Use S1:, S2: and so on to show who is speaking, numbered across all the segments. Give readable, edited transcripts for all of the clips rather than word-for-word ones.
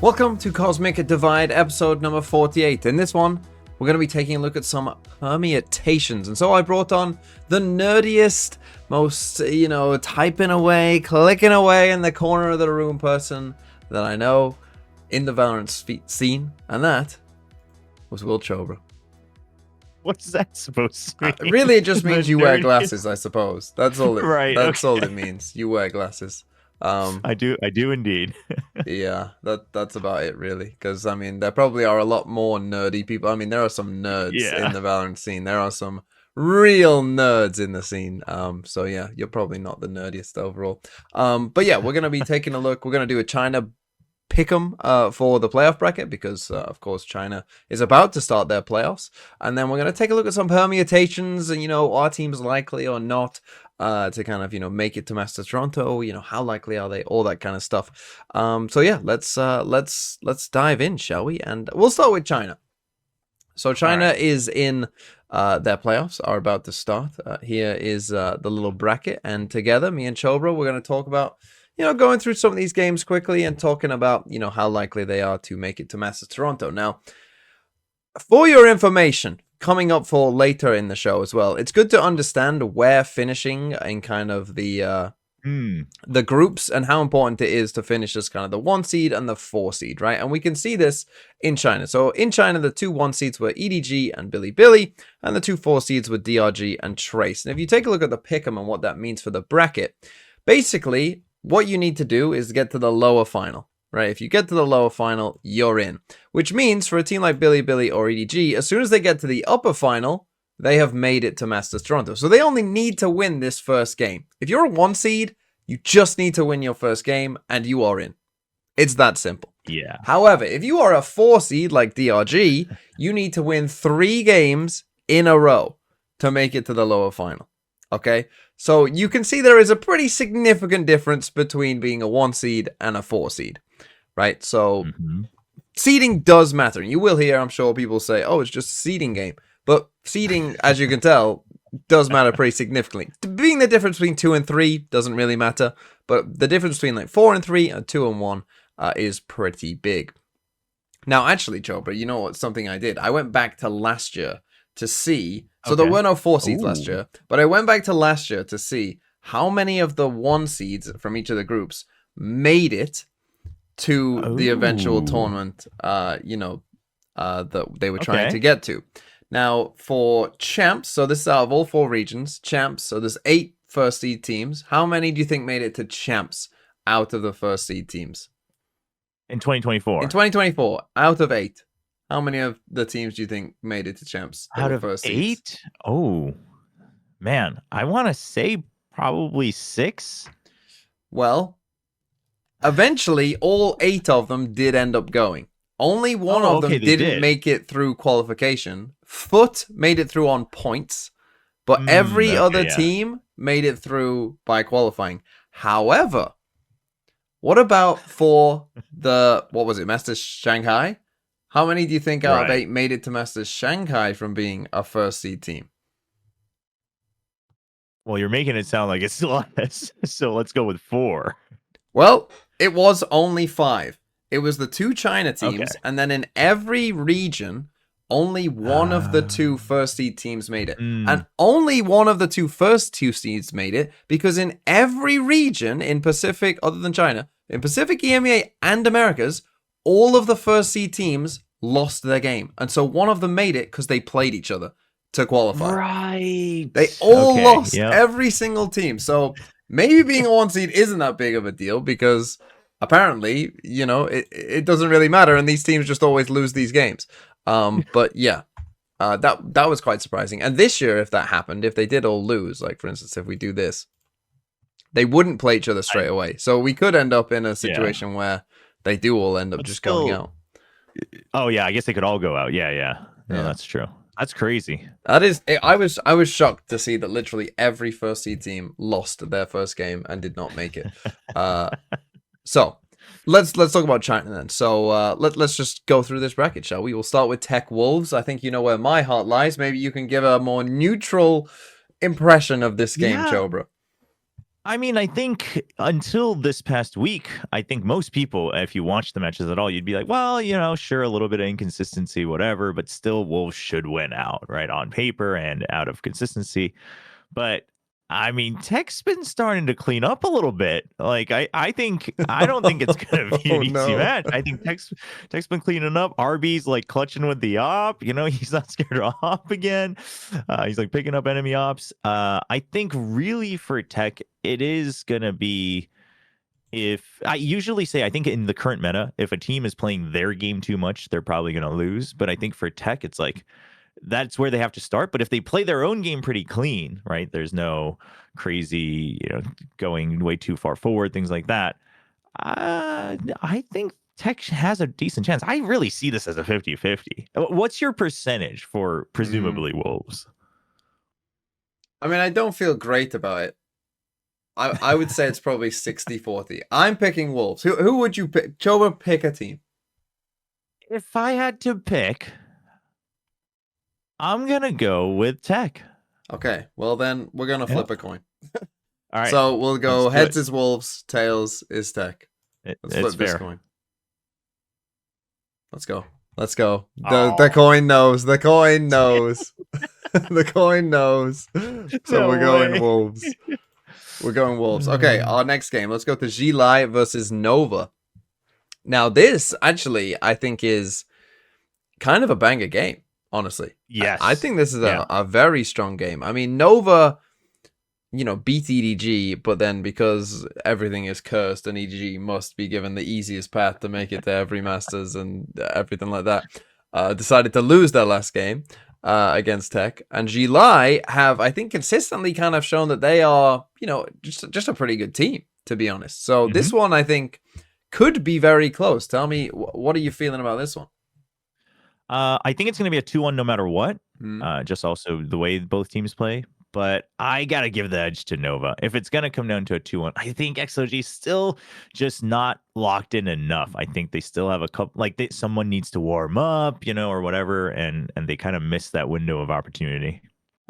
S1: Welcome to Cosmic Divide, episode number 48. In this one, we're going to be taking a look at some permutations. And so I brought on the nerdiest, most, typing away, clicking away in the corner of the room person that I know in the Valorant scene. And that was Will Chobra.
S2: What's that supposed to mean?
S1: Really, it just means you wear glasses, I suppose. That's all it, all it means. You wear glasses.
S2: I do indeed.
S1: Yeah, that's about it really, because I mean there probably are a lot more nerdy people. I mean there are some nerds in the Valorant scene. There are some real nerds in the scene. So yeah, you're probably not the nerdiest overall. But yeah, we're gonna be taking a look. We're gonna do a China Pickem for the playoff bracket because of course China is about to start their playoffs, and then we're going to take a look at some permutations and our team's likely or not to kind of make it to Masters Toronto. How likely are they, all that kind of stuff. So yeah, let's dive in, shall we? And we'll start with China. So China is in their playoffs, are about to start. Here is the little bracket, and together me and Chobra, we're going to talk about going through some of these games quickly and talking about, how likely they are to make it to Masters Toronto. Now, for your information, coming up for later in the show as well, it's good to understand where finishing in kind of the groups and how important it is to finish as kind of the 1 seed and the 4 seed, right? And we can see this in China. So in China, the 2 1 seeds were EDG and Billy, and the 2 4 seeds were DRG and Trace. And if you take a look at the Pickem and what that means for the bracket, basically, what you need to do is get to the lower final, right? If you get to the lower final, you're in. Which means for a team like Billy or EDG, as soon as they get to the upper final, they have made it to Masters Toronto. So they only need to win this first game. If you're a 1 seed, you just need to win your first game and you are in. It's that simple.
S2: Yeah.
S1: However, if you are a 4 seed like DRG, you need to win 3 games in a row to make it to the lower final. Okay, so you can see there is a pretty significant difference between being a 1 seed and a 4 seed, right? So seeding does matter. You will hear, I'm sure, people say, oh, it's just a seeding game. But seeding, as you can tell, does matter pretty significantly. Being the difference between 2 and 3 doesn't really matter, but the difference between like 4 and 3 and 2 and 1 is pretty big. Now, actually, Chobra, you know what? Something I did. I went back to last year to see. So there were no 4 seeds last year, but I went back to last year to see how many of the 1 seeds from each of the groups made it to the eventual tournament, that they were trying to get to. Now, for champs, so this is out of all 4 regions, champs, so there's 8 first seed teams. How many do you think made it to champs out of the first seed teams?
S2: In 2024.
S1: In 2024, out of 8. How many of the teams do you think made it to champs?
S2: Out of first 8? Seeds? Oh, man. I want to say probably 6.
S1: Well, eventually, all 8 of them did end up going. Only one of them didn't make it through qualification. Foot made it through on points, but every other team made it through by qualifying. However, what about for the, what was it, Masters Shanghai? How many do you think out of 8 made it to Masters Shanghai from being a first seed team?
S2: Well, you're making it sound like it's less, so let's go with 4.
S1: Well, it was only 5. It was the 2 China teams, and then in every region, only one of the 2 first seed teams made it. And only one of the 2 first 2 seeds made it, because in every region in Pacific, other than China, in Pacific, EMEA, and Americas, all of the first seed teams lost their game. And so one of them made it because they played each other to qualify.
S2: Right.
S1: They all lost, every single team. So maybe being a 1 seed isn't that big of a deal because apparently, it doesn't really matter. And these teams just always lose these games. But yeah, that was quite surprising. And this year, if that happened, if they did all lose, like for instance, if we do this, they wouldn't play each other straight away. So we could end up in a situation where they do all end up just going out.
S2: Oh yeah, I guess they could all go out. Yeah. No, that's true. That's crazy.
S1: That is. I was shocked to see that literally every first seed team lost their first game and did not make it. So let's talk about China then. So let's just go through this bracket, shall we? We'll start with Tech Wolves. I think you know where my heart lies. Maybe you can give a more neutral impression of this game, Chobra.
S2: I mean, I think until this past week, I think most people, if you watch the matches at all, you'd be like, well, sure, a little bit of inconsistency, whatever, but still Wolves should win out, right? On paper and out of consistency. But I mean, Tech's been starting to clean up a little bit. Like I don't think it's gonna be
S1: Oh
S2: an easy
S1: no.
S2: match. I think Tech's been cleaning up. RB's like clutching with the op. He's not scared to op again. He's like picking up enemy ops. I think really for Tech, it is gonna be. If I usually say, I think in the current meta, if a team is playing their game too much, they're probably going to lose. But I think for Tech, it's like that's where they have to start. But if they play their own game pretty clean, right? There's no crazy, going way too far forward, things like that. I think Tech has a decent chance. I really see this as a 50-50. What's your percentage for presumably Wolves?
S1: I mean, I don't feel great about it. I would say it's probably 60-40. I'm picking Wolves. Who would you pick? Chobra, pick a team.
S2: If I had to pick, I'm going to go with Tech.
S1: Okay, well then we're going to flip a coin.
S2: All right.
S1: So we'll go heads is Wolves, tails is Tech. Let's flip this coin. Let's go. Let's go. The coin knows. The coin knows. The coin knows. So we're going Wolves. We're going Wolves. Okay, our next game. Let's go to Gilai versus Nova. Now, this actually, I think, is kind of a banger game, honestly.
S2: Yes.
S1: I think this is a very strong game. I mean, Nova, beat EDG, but then because everything is cursed and EDG must be given the easiest path to make it to every Masters and everything like that, decided to lose their last game. Against Tech, and Gilai have, I think, consistently kind of shown that they are, just a pretty good team, to be honest. So this one, I think, could be very close. Tell me, what are you feeling about this one?
S2: I think it's going to be a 2-1 no matter what. Just also the way both teams play. But I got to give the edge to Nova. If it's going to come down to a 2-1, I think XOG is still just not locked in enough. I think they still have a couple, someone needs to warm up, or whatever, and they kind of miss that window of opportunity.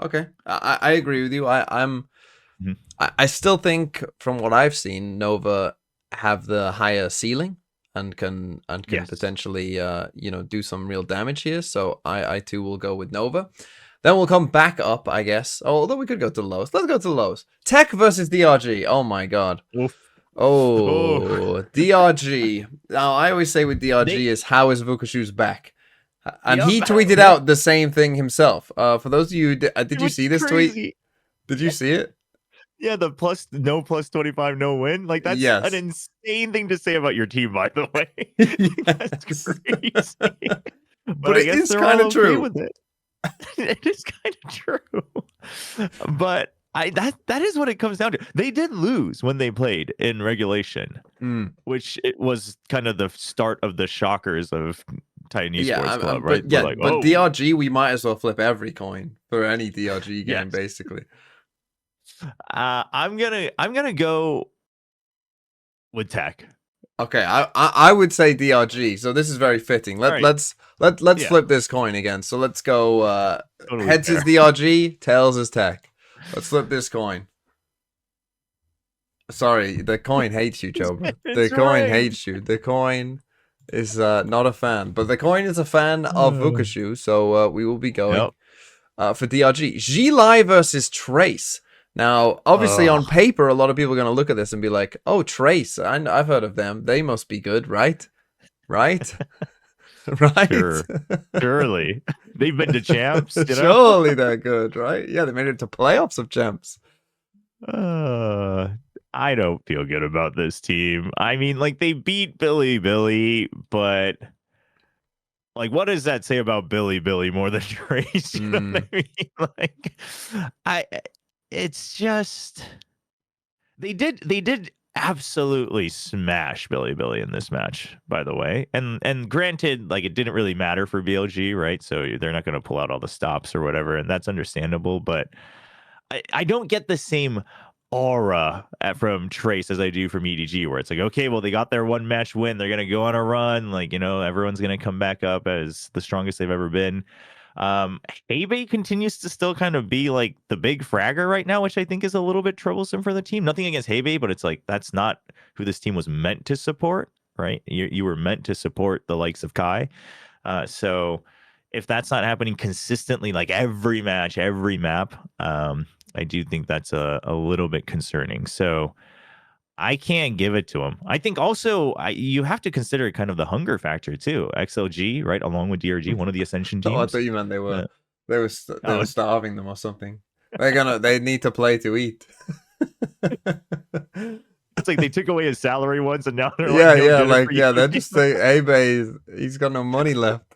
S1: Okay, I agree with you. I still think, from what I've seen, Nova have the higher ceiling and can potentially do some real damage here. So I too will go with Nova. Then we'll come back up, I guess. Although we could go to the lows. Let's go to the lows. Tech versus DRG. Oh my god. Oof. Oh, DRG. Now, I always say with DRG is, how is Vukashu's back? And he tweeted out the same thing himself. For those of you, did you see this tweet? Did you see it?
S2: Yeah, the plus 25, no win. Like, that's an insane thing to say about your team, by the way. That's crazy.
S1: But it is kind of true.
S2: With it. It is kind of true, but that is what it comes down to. They did lose when they played in regulation, which it was kind of the start of the shockers of Tiny Sports Club, right?
S1: But DRG, we might as well flip every coin for any DRG game, basically.
S2: I'm gonna go with Tech.
S1: Okay, I would say DRG. So this is very fitting. Let's flip this coin again. So let's go heads is DRG, tails is Tech. Let's flip this coin. Sorry, the coin hates you, Chobra. The coin hates you. The coin is not a fan, but the coin is a fan of Vukashu. So we will be going for DRG. Gilai versus Trace. Now, obviously, on paper, a lot of people are going to look at this and be like, oh, Trace, I've heard of them. They must be good, right? Right? Right?
S2: Sure. Surely. They've been to champs.
S1: Surely they're good, right? Yeah, they made it to playoffs of champs.
S2: I don't feel good about this team. I mean, they beat Billy, but... what does that say about Billy more than Trace? You know what I mean? It's just they did absolutely smash Billy in this match, by the way. And granted, it didn't really matter for BLG, right? So they're not going to pull out all the stops or whatever, and that's understandable. But I don't get the same aura from Trace as I do from EDG, where it's okay, well, they got their one match win, they're going to go on a run, everyone's going to come back up as the strongest they've ever been. Hebe continues to still kind of be like the big fragger right now, which I think is a little bit troublesome for the team. Nothing against Hebe, but it's like that's not who this team was meant to support, right? You were meant to support the likes of Kai. So if that's not happening consistently, like every match, every map, I do think that's a little bit concerning. So I can't give it to him. I think also you have to consider kind of the hunger factor too. XLG, right, along with DRG, one of the Ascension teams.
S1: Oh, I thought you meant they were starving them or something. They need to play to eat.
S2: It's like they took away his salary once, and now they're
S1: they're just saying, "Hey, babe, he's got no money left."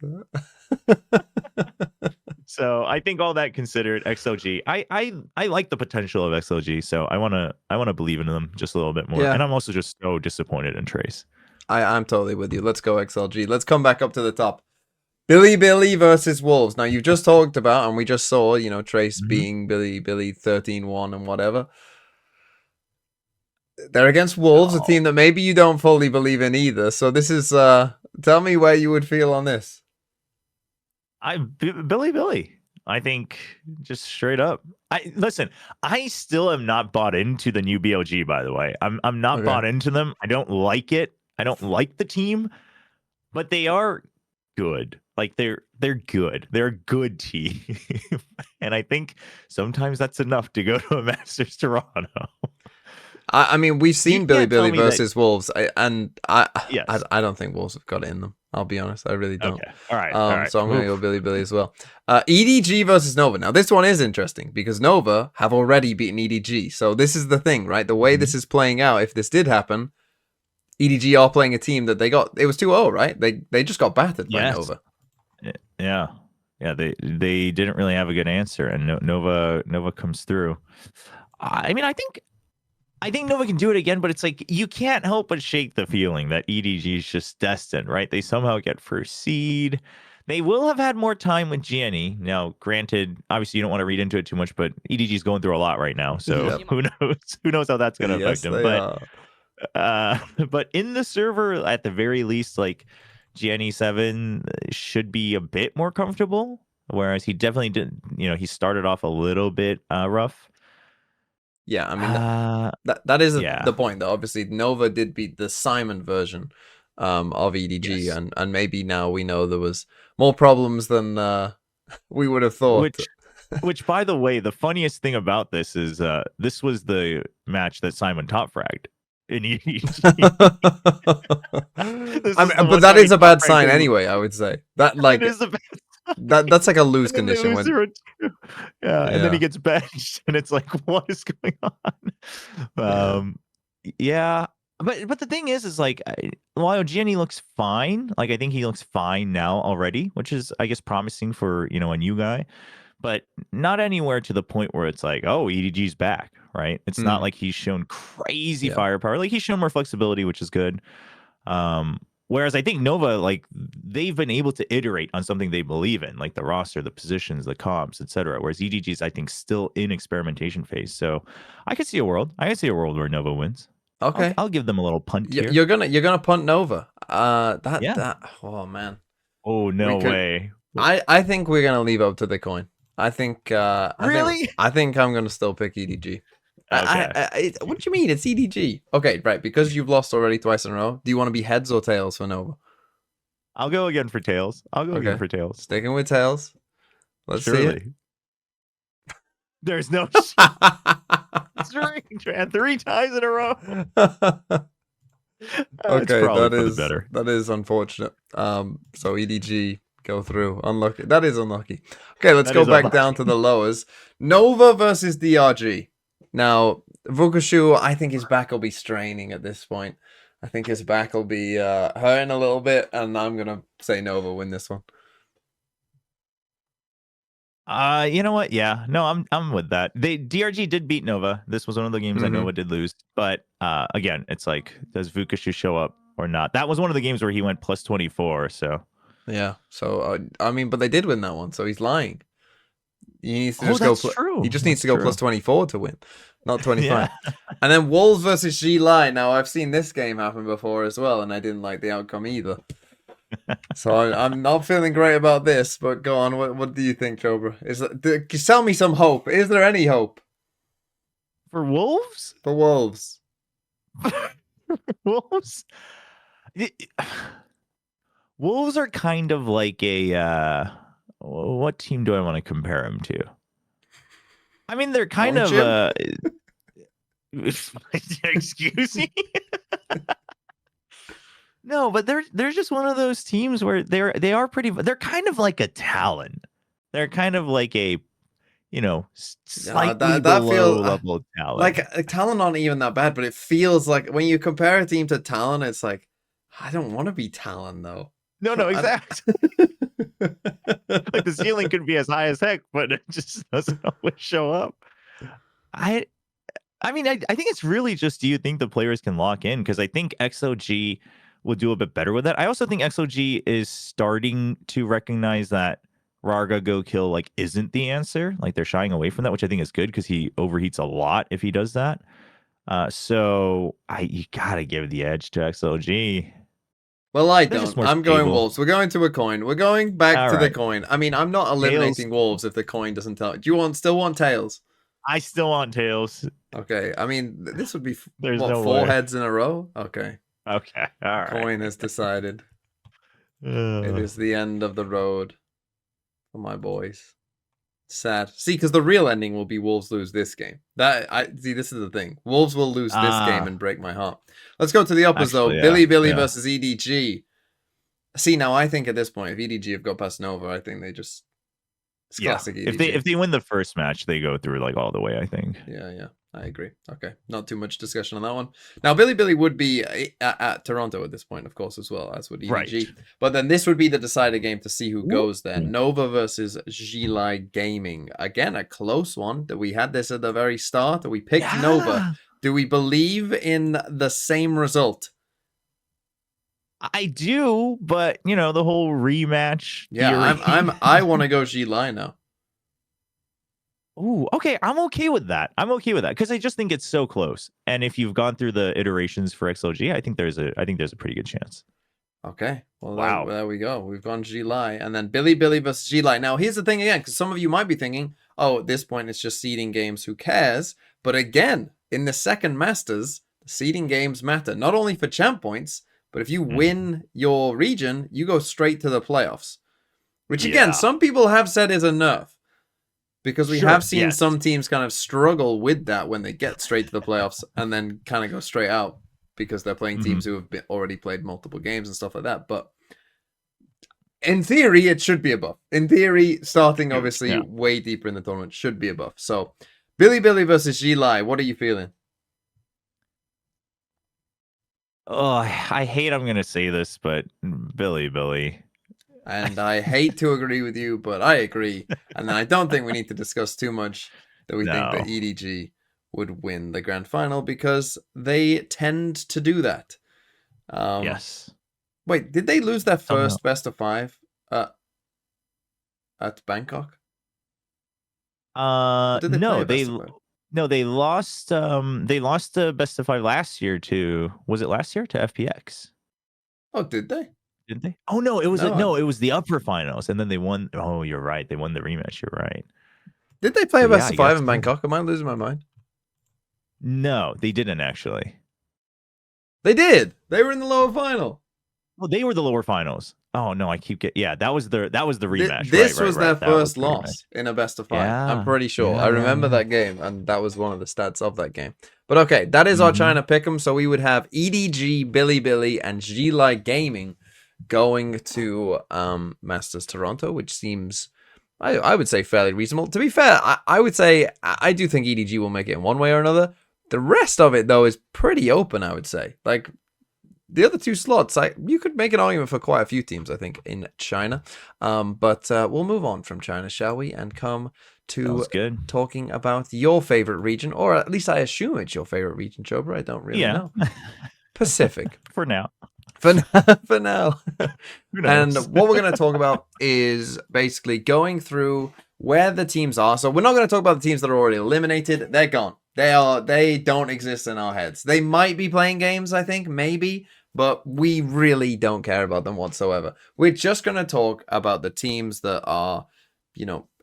S2: So I think all that considered, XLG, I like the potential of XLG, so I wanna believe in them just a little bit more. Yeah. And I'm also just so disappointed in Trace.
S1: I'm totally with you. Let's go XLG. Let's come back up to the top. Billy versus Wolves. Now you've just talked about, and we just saw, Trace being Billy 13-1 and whatever. They're against Wolves, a team that maybe you don't fully believe in either. So this is tell me where you would feel on this.
S2: Billy. I think just straight up. I still am not bought into the new BLG, by the way. I'm not bought into them. I don't like it. I don't like the team, but they are good. Like they're good. They're a good team. And I think sometimes that's enough to go to a Masters Toronto.
S1: I mean, we've seen Billy versus Wolves, and I don't think Wolves have got it in them. I'll be honest, I really don't.
S2: Okay. All right.
S1: So I'm going to go Billy as well. EDG versus Nova. Now, this one is interesting because Nova have already beaten EDG. So this is the thing, right? The way this is playing out, if this did happen, EDG are playing a team that it was 2-0, right? They just got battered by Nova.
S2: Yeah. They didn't really have a good answer, and Nova comes through. I mean, I think Nova can do it again, but it's like you can't help but shake the feeling that EDG is just destined, right? They somehow get first seed. They will have had more time with GNE. Now, granted, obviously you don't want to read into it too much, but EDG is going through a lot right now, so who knows? Who knows how that's going to affect them? But in the server, at the very least, like GNE7 should be a bit more comfortable, whereas he definitely did. He started off a little bit rough.
S1: Yeah, I mean that is the point. That obviously Nova did beat the Simon version of EDG, and maybe now we know there was more problems than we would have thought.
S2: Which, by the way, the funniest thing about this is this was the match that Simon top fragged in EDG.
S1: But that is a bad sign anyway. I would say that it is a bad that's like a lose condition.
S2: And then he gets benched, and it's like, what is going on? But the thing is like, while GNE looks fine, like I think he looks fine now already, which is, I guess, promising for a new guy, but not anywhere to the point where it's like, oh, EDG's back, right? It's not like he's shown crazy firepower. Like he's shown more flexibility, which is good. Whereas I think Nova, like, they've been able to iterate on something they believe in, like the roster, the positions, the comps, etc. Whereas EDG is, I think, still in experimentation phase. So I could see a world. Where Nova wins.
S1: Okay,
S2: I'll give them a little punt here.
S1: You're gonna punt Nova. Oh man.
S2: Oh no way.
S1: I think we're gonna leave up to the coin. I think.
S2: Really?
S1: I think I'm gonna still pick EDG.
S2: Okay.
S1: What do you mean? It's EDG. Okay, right. Because you've lost already twice in a row. Do you want to be heads or tails for Nova?
S2: I'll go again for tails.
S1: Sticking with tails. Let's see it.
S2: There's no strange, man. 3 times in a row.
S1: Okay, that is unfortunate. So EDG go through. Unlucky. That is unlucky. Okay, let's go back down to the lowers. Nova versus DRG. Now, Vukushu, I think his back will be straining at this point. I think his back will be hurting a little bit, and I'm gonna say Nova win this one.
S2: You know what? Yeah, no, I'm with that. DRG did beat Nova. This was one of the games that Nova did lose. But again, it's like, does Vukushu show up or not? That was one of the games where he went plus 24. So
S1: yeah. So I mean, but they did win that one. So he's lying. He needs to
S2: true.
S1: He just needs to go plus 24 to win, not 25. And then Wolves versus G Line. Now I've seen this game happen before as well, and I didn't like the outcome either. So I'm not feeling great about this, but go on. What do you think, Chobra? Tell me some hope. Is there any hope
S2: For Wolves?
S1: for Wolves?
S2: Wolves? Wolves are kind of like a what team do I want to compare them to? I mean, they're kind of excuse me. No, but they're just one of those teams where they're kind of like a Talon. They're kind of like a, slightly below level Talon.
S1: Like Talon not even that bad, but it feels like when you compare a team to Talon, it's like, I don't want to be Talon though.
S2: No, exactly. Like the ceiling could be as high as heck, but it just doesn't always show up. I mean, I think it's really just, do you think the players can lock in? Because I think XOG will do a bit better with that. I also think XOG is starting to recognize that Rarga Go Kill isn't the answer. Like they're shying away from that, which I think is good because he overheats a lot if he does that. So you gotta give the edge to XOG.
S1: Well, I don't. I'm going Wolves. We're going to a coin. We're going back to the coin. I mean, I'm not eliminating Wolves if the coin doesn't tell. Do you still want Tails?
S2: I still want Tails.
S1: Okay. I mean, this would be
S2: four
S1: heads in a row? Okay.
S2: Okay. All right.
S1: Coin is decided. It is the end of the road for my boys. Sad. See, because the real ending will be Wolves lose this game. See, this is the thing. Wolves will lose this game and break my heart. Let's go to the uppers, though. Yeah, Billy versus EDG. See, now I think at this point, if EDG have got past Nova, I think they just... It's classic EDG.
S2: If they win the first match, they go through all the way, I think.
S1: Yeah. I agree. Okay. Not too much discussion on that one. Now, Billy would be at Toronto at this point, of course, as well, as would EDG. Right. But then this would be the decider game to see who goes there. Nova versus Gilai Gaming. Again, a close one. That we had this at the very start. We picked Nova. Do we believe in the same result?
S2: I do, but the whole rematch.
S1: Yeah, I want to go Gilai now.
S2: Ooh, okay. I'm okay with that. Because I just think it's so close. And if you've gone through the iterations for XOG, I think there's a pretty good chance.
S1: Okay. Well, wow. There we go. We've gone Gilai. And then Billy versus Gilai. Now, here's the thing again, because some of you might be thinking, oh, at this point, it's just seeding games. Who cares? But again, in the second Masters, seeding games matter. Not only for champ points, but if you win your region, you go straight to the playoffs. Which, again, some people have said is a nerf. Because we have seen some teams kind of struggle with that when they get straight to the playoffs and then kind of go straight out because they're playing teams who have already played multiple games and stuff like that. But in theory, it should be a buff. In theory, starting obviously way deeper in the tournament should be a buff. So, Billy versus Gilai, what are you feeling?
S2: Oh, I hate I'm going to say this, but Billy.
S1: And I hate to agree with you, but I agree. And I don't think we need to discuss too much that we think that EDG would win the grand final because they tend to do that.
S2: Yes.
S1: Wait, did they lose their first best of 5 at Bangkok?
S2: No, they lost the best of 5 last year to, was it last year, to FPX?
S1: Oh, did they?
S2: Didn't they? Oh no, it was it was the upper finals, and then they won. Oh, you're right. They won the rematch. You're right.
S1: Did they play a best of 5 in Bangkok? Am I losing my mind?
S2: No, they didn't actually.
S1: They did. They were in the lower final.
S2: Well, they were the lower finals. Oh no, I keep getting. Yeah, that was the rematch.
S1: This was their first loss in a best of 5. Yeah, I'm pretty sure. I remember that game, and that was one of the stats of that game. But okay, that is our China pick'em. So we would have EDG, Billy, and Gilai Gaming going to Masters Toronto, which seems, I would say, fairly reasonable. To be fair, I would say I do think EDG will make it in one way or another. The rest of it, though, is pretty open, I would say. Like, the other 2 slots, you could make an argument for quite a few teams, I think, in China. But we'll move on from China, shall we? And come to talking about your favorite region, or at least I assume it's your favorite region, Chobra. I don't really know. Pacific.
S2: For now.
S1: For now. And what we're going to talk about is basically going through where the teams are. So we're not going to talk about the teams that are already eliminated. They're gone. They don't exist in our heads. They might be playing games, I think, maybe. but we really don't care about them whatsoever. We're just going to talk about the teams that are,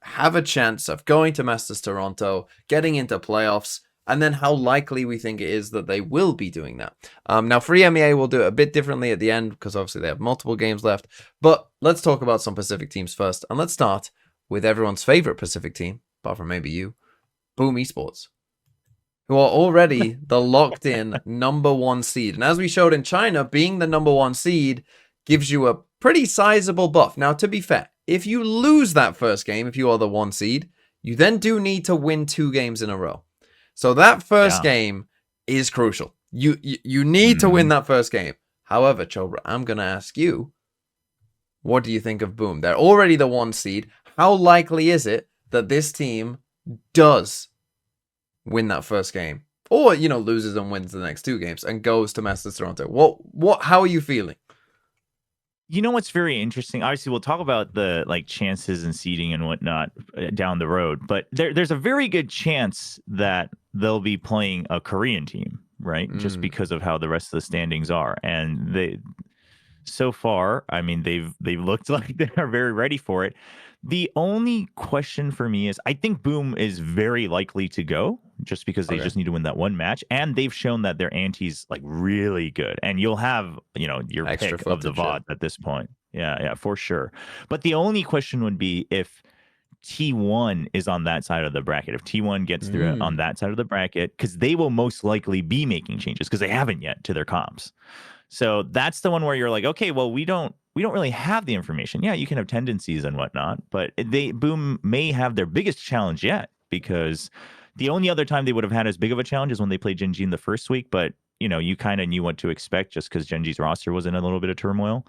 S1: have a chance of going to Masters Toronto, getting into playoffs, and then how likely we think it is that they will be doing that. Now, for EMEA, we'll do it a bit differently at the end because obviously they have multiple games left. But let's talk about some Pacific teams first. And let's start with everyone's favorite Pacific team, apart from maybe you, Boom Esports, who are already the locked-in number one seed. And as we showed in China, being the number one seed gives you a pretty sizable buff. Now, to be fair, if you lose that first game, if you are the one seed, you then do need to win 2 games in a row. So that first game is crucial. You need to win that first game. However, Chobra, I'm going to ask you, what do you think of Boom? They're already the one seed. How likely is it that this team does win that first game? Or, loses and wins the next 2 games and goes to Masters Toronto? How are you feeling?
S2: You know what's very interesting? Obviously, we'll talk about the chances and seeding and whatnot down the road, but there's a very good chance that they'll be playing a Korean team, right? Just because of how the rest of the standings are, and so far, I mean, they've looked like they are very ready for it. The only question for me is, I think Boom is very likely to go just because they just need to win that one match, and they've shown that their ante's really good, and you'll have your
S1: Extra
S2: pick of the VOD at this point. Yeah, for sure. But the only question would be if T1 is on that side of the bracket. If T1 gets through on that side of the bracket, because they will most likely be making changes because they haven't yet to their comps. So that's the one where you're like, okay, well, we don't really have the information. Yeah, you can have tendencies and whatnot, but Boom may have their biggest challenge yet, because the only other time they would have had as big of a challenge is when they played Gen.G in the first week. But you kind of knew what to expect just because Gen.G's roster was in a little bit of turmoil.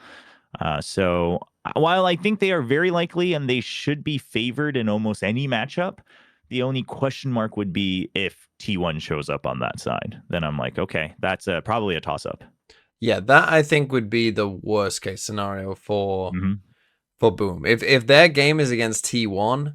S2: So while I think they are very likely and they should be favored in almost any matchup, the only question mark would be if T1 shows up on that side. Then I'm like, okay, that's probably a toss-up.
S1: Yeah, that I think would be the worst case scenario for Boom. If their game is against T1,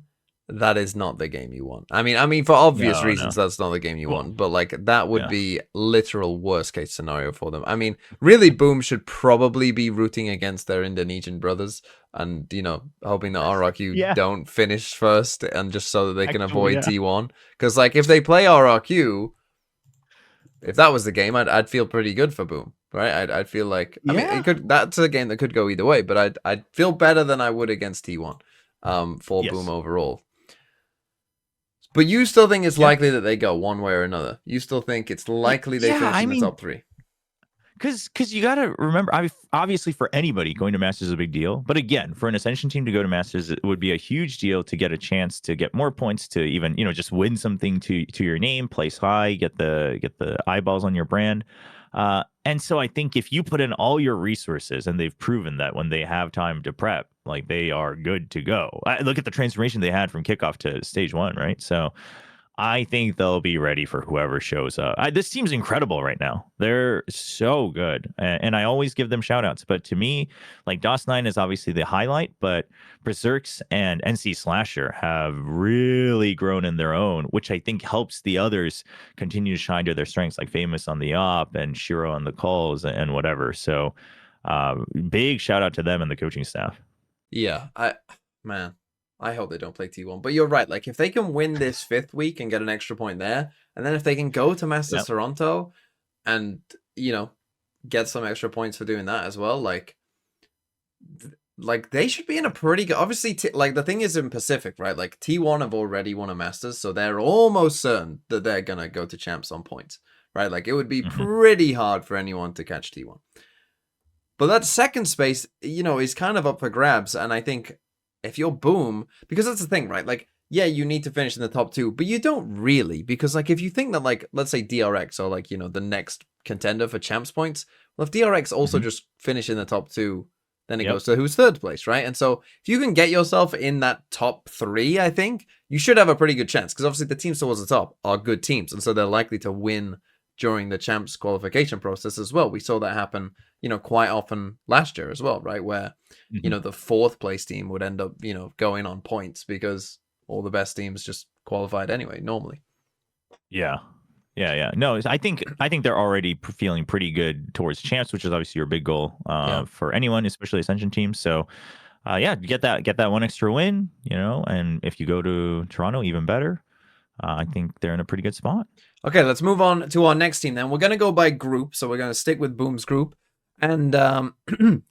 S1: that is not the game you want. I mean, for obvious reasons, that's not the game you want. But that would be literal worst case scenario for them. I mean, really, Boom should probably be rooting against their Indonesian brothers, and hoping that RRQ don't finish first, and just so that they can avoid T1. Because if they play RRQ, if that was the game, I'd feel pretty good for Boom. Right, I'd feel like I mean that's a game that could go either way, but I'd feel better than I would against T1 for Boom overall. But you still think it's likely that they go one way or another? You still think it's likely they finish in the top 3?
S2: Because you got to remember, obviously for anybody, going to Masters is a big deal. But again, for an Ascension team to go to Masters, it would be a huge deal to get a chance to get more points, to even just win something to your name, place high, get the eyeballs on your brand. And so I think if you put in all your resources, and they've proven that when they have time to prep, they are good to go. Look at the transformation they had from kickoff to stage 1, right? So I think they'll be ready for whoever shows up. This team's incredible right now. They're so good. And I always give them shout outs. But to me, DOS9 is obviously the highlight, but Berserks and NC Slasher have really grown in their own, which I think helps the others continue to shine to their strengths, like Famous on the op and Shiro on the calls and whatever. So big shout out to them and the coaching staff.
S1: Yeah, I hope they don't play T1. But you're right. If they can win this 5th week and get an extra point there, and then if they can go to Masters Toronto and, get some extra points for doing that as well, they should be in a pretty good... Obviously, the thing is in Pacific, right? T1 have already won a Masters, so they're almost certain that they're going to go to champs on points, right? It would be pretty hard for anyone to catch T1. But that second space, is kind of up for grabs, and I think... If you're Boom, because that's the thing, right? You need to finish in the top 2, but you don't really, because if you think that let's say DRX or the next contender for champs points, well, if DRX also just finish in the top 2, then it goes to who's 3rd place, right? And so if you can get yourself in that top 3, I think you should have a pretty good chance, because obviously the teams towards the top are good teams, and so they're likely to win during the champs qualification process as well. We saw that happen, quite often last year as well, right? Where, the 4th place team would end up, going on points because all the best teams just qualified anyway, normally.
S2: Yeah. Yeah. No, I think they're already feeling pretty good towards champs, which is obviously your big goal
S1: Yeah.
S2: for anyone, especially Ascension teams. So, yeah, get that one extra win, and if you go to Toronto, even better. I think they're in a pretty good spot.
S1: Okay, let's move on to our next team then. We're going to go by group, so we're going to stick with Boom's group. And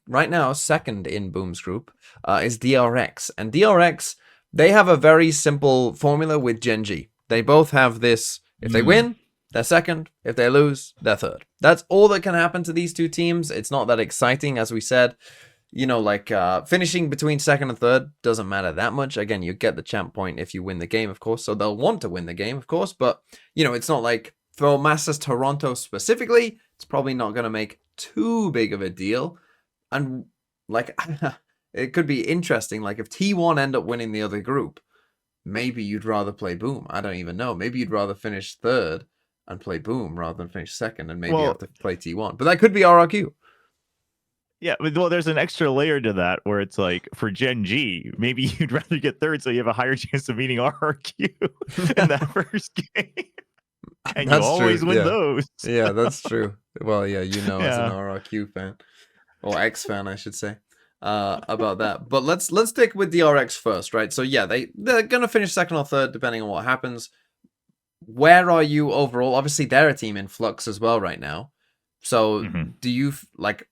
S1: right now, second in Boom's group is DRX. And DRX, they have a very simple formula with Gen G. They both have this: if they win, they're second. If they lose, they're third. That's all that can happen to these two teams. It's not that exciting, as we said. Like finishing between second and third doesn't matter that much. Again, you get the champ point if you win the game, of course. So they'll want to win the game, of course. But, it's not like for Masters Toronto specifically, it's probably not going to make too big of a deal. And, like, it could be interesting. Like, if T1 end up winning the other group, maybe you'd rather play Boom. I don't even know. Maybe you'd rather finish third and play Boom rather than finish second and maybe have to play T1. But that could be RRQ.
S2: Yeah, well, there's an extra layer to that where it's like for Gen G, maybe you'd rather get third so you have a higher chance of beating RRQ in that first game. And
S1: That's
S2: you always
S1: true.
S2: win those.
S1: Yeah, that's true. Well, yeah, as an
S2: Yeah.
S1: RRQ fan, or X fan, I should say, about that. But let's stick with the RX first, right? So yeah, they're gonna finish second or third depending on what happens. Where are you overall? Obviously, they're a team in flux as well right now. So do you like?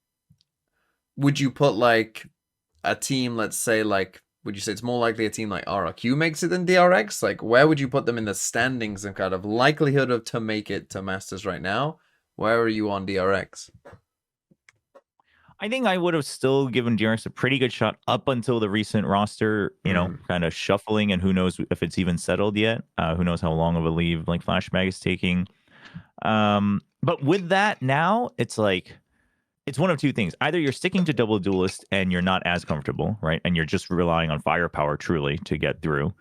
S1: Would you put like a team? Let's say like. Would you say it's more likely a team like RRQ makes it than DRX? Like, where would you put them in the standings and kind of likelihood of to make it to Masters right now? Where are you on DRX?
S2: I think I would have still given DRX a pretty good shot up until the recent roster, kind of shuffling, and who knows if it's even settled yet. Who knows how long of a leave like Flashbag is taking. But with that now, it's like it's one of two things. Either you're sticking to double duelist and you're not as comfortable, right? And you're just relying on firepower truly to get through.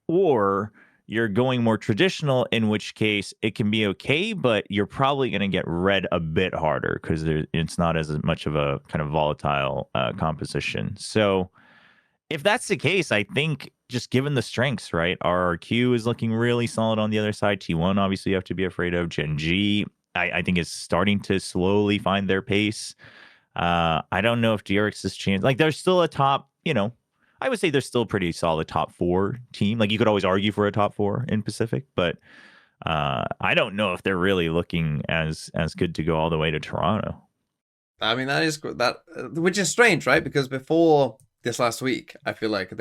S2: Or you're going more traditional, in which case it can be okay, but you're probably going to get read a bit harder because it's not as much of a kind of volatile composition. So if that's the case, I think just given the strengths, right? RRQ is looking really solid on the other side. T1, obviously, you have to be afraid of. Gen G, I think is starting to slowly find their pace. I don't know if DRX's chance, like there's still a top, I would say there's still pretty solid top 4 team. Like you could always argue for a top 4 in Pacific, but I don't know if they're really looking as good to go all the way to Toronto.
S1: I mean, which is strange, right? Because before this last week, I feel like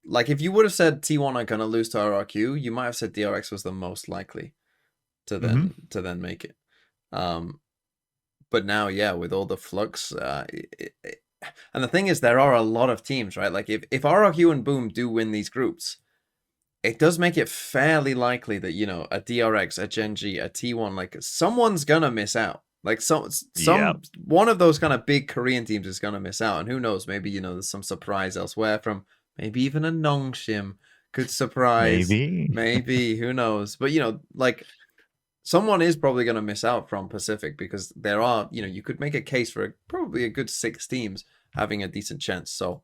S1: like if you would have said T1 are gonna lose to RRQ, you might have said DRX was the most likely to then make it. But now, yeah, with all the flux, and the thing is, there are a lot of teams, right? Like if RRQ and Boom do win these groups, it does make it fairly likely that a DRX, a Gen G, a T1, like someone's gonna miss out. Like one of those kind of big Korean teams is gonna miss out, and who knows? Maybe there's some surprise elsewhere from maybe even a Nongshim could surprise. Maybe who knows? But like. Someone is probably going to miss out from Pacific because there are, you could make a case for probably a good 6 teams having a decent chance. So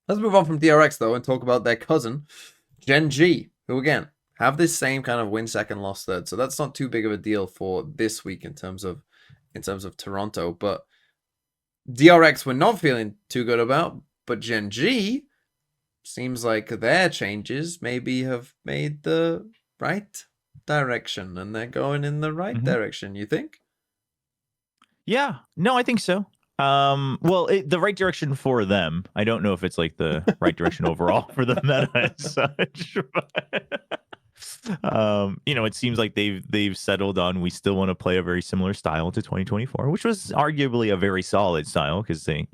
S1: let's move on from DRX though and talk about their cousin, Gen G, who again have this same kind of win second, loss third. So that's not too big of a deal for this week in terms of Toronto. But DRX we're not feeling too good about, but Gen G seems like their changes maybe have made the right direction and they're going in the right direction, you think?
S2: Yeah, no, I think so. Well, the right direction for them. I don't know if it's like the right direction overall for the meta as such, but it seems like they've settled on we still want to play a very similar style to 2024, which was arguably a very solid style because they,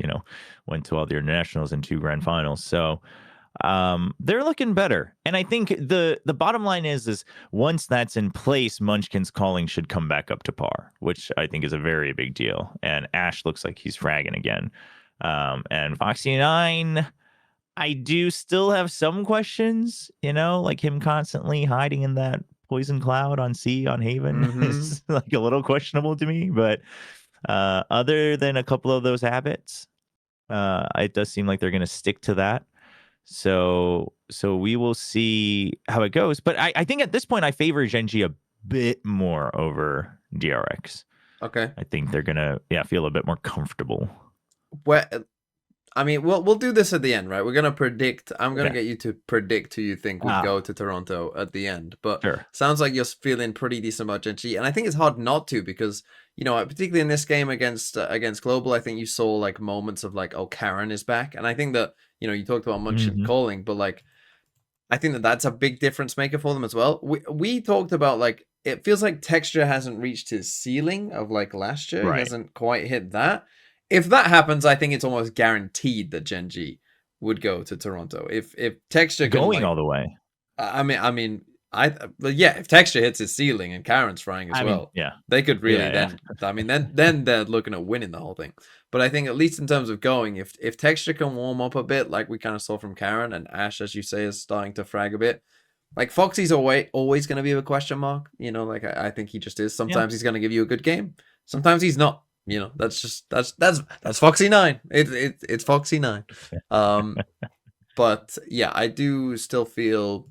S2: went to all the internationals and 2 grand finals. So they're looking better. And I think the bottom line is once that's in place, Munchkin's calling should come back up to par, which I think is a very big deal. And Ash looks like he's fragging again. And Foxy9, I do still have some questions, like him constantly hiding in that poison cloud on C on Haven is like a little questionable to me. But other than a couple of those habits, it does seem like they're going to stick to that. So we will see how it goes. But I think at this point I favor Genji a bit more over DRX.
S1: Okay.
S2: I think they're gonna feel a bit more comfortable.
S1: Where I mean, we'll do this at the end, right? We're gonna predict. I'm gonna get you to predict who you think would go to Toronto at the end. But sounds like you're feeling pretty decent about Genji, and I think it's hard not to because particularly in this game against Global, I think you saw like moments of like, oh, Karen is back, and I think that you talked about Munchen calling, but like, I think that that's a big difference maker for them as well. We talked about like it feels like Texture hasn't reached his ceiling of like last year. He hasn't quite hit that. If that happens, I think it's almost guaranteed that Genji would go to Toronto. If Texture
S2: going all the way,
S1: if Texture hits his ceiling and Karen's frying as they could really then they're looking at winning the whole thing. But I think at least in terms of going, if Texture can warm up a bit, like we kind of saw from Karen, and Ash, as you say, is starting to frag a bit. Like Foxy's always going to be a question mark. Like I think he just is. Sometimes he's going to give you a good game. Sometimes he's not. That's Foxy 9. It's Foxy 9. But yeah, I do still feel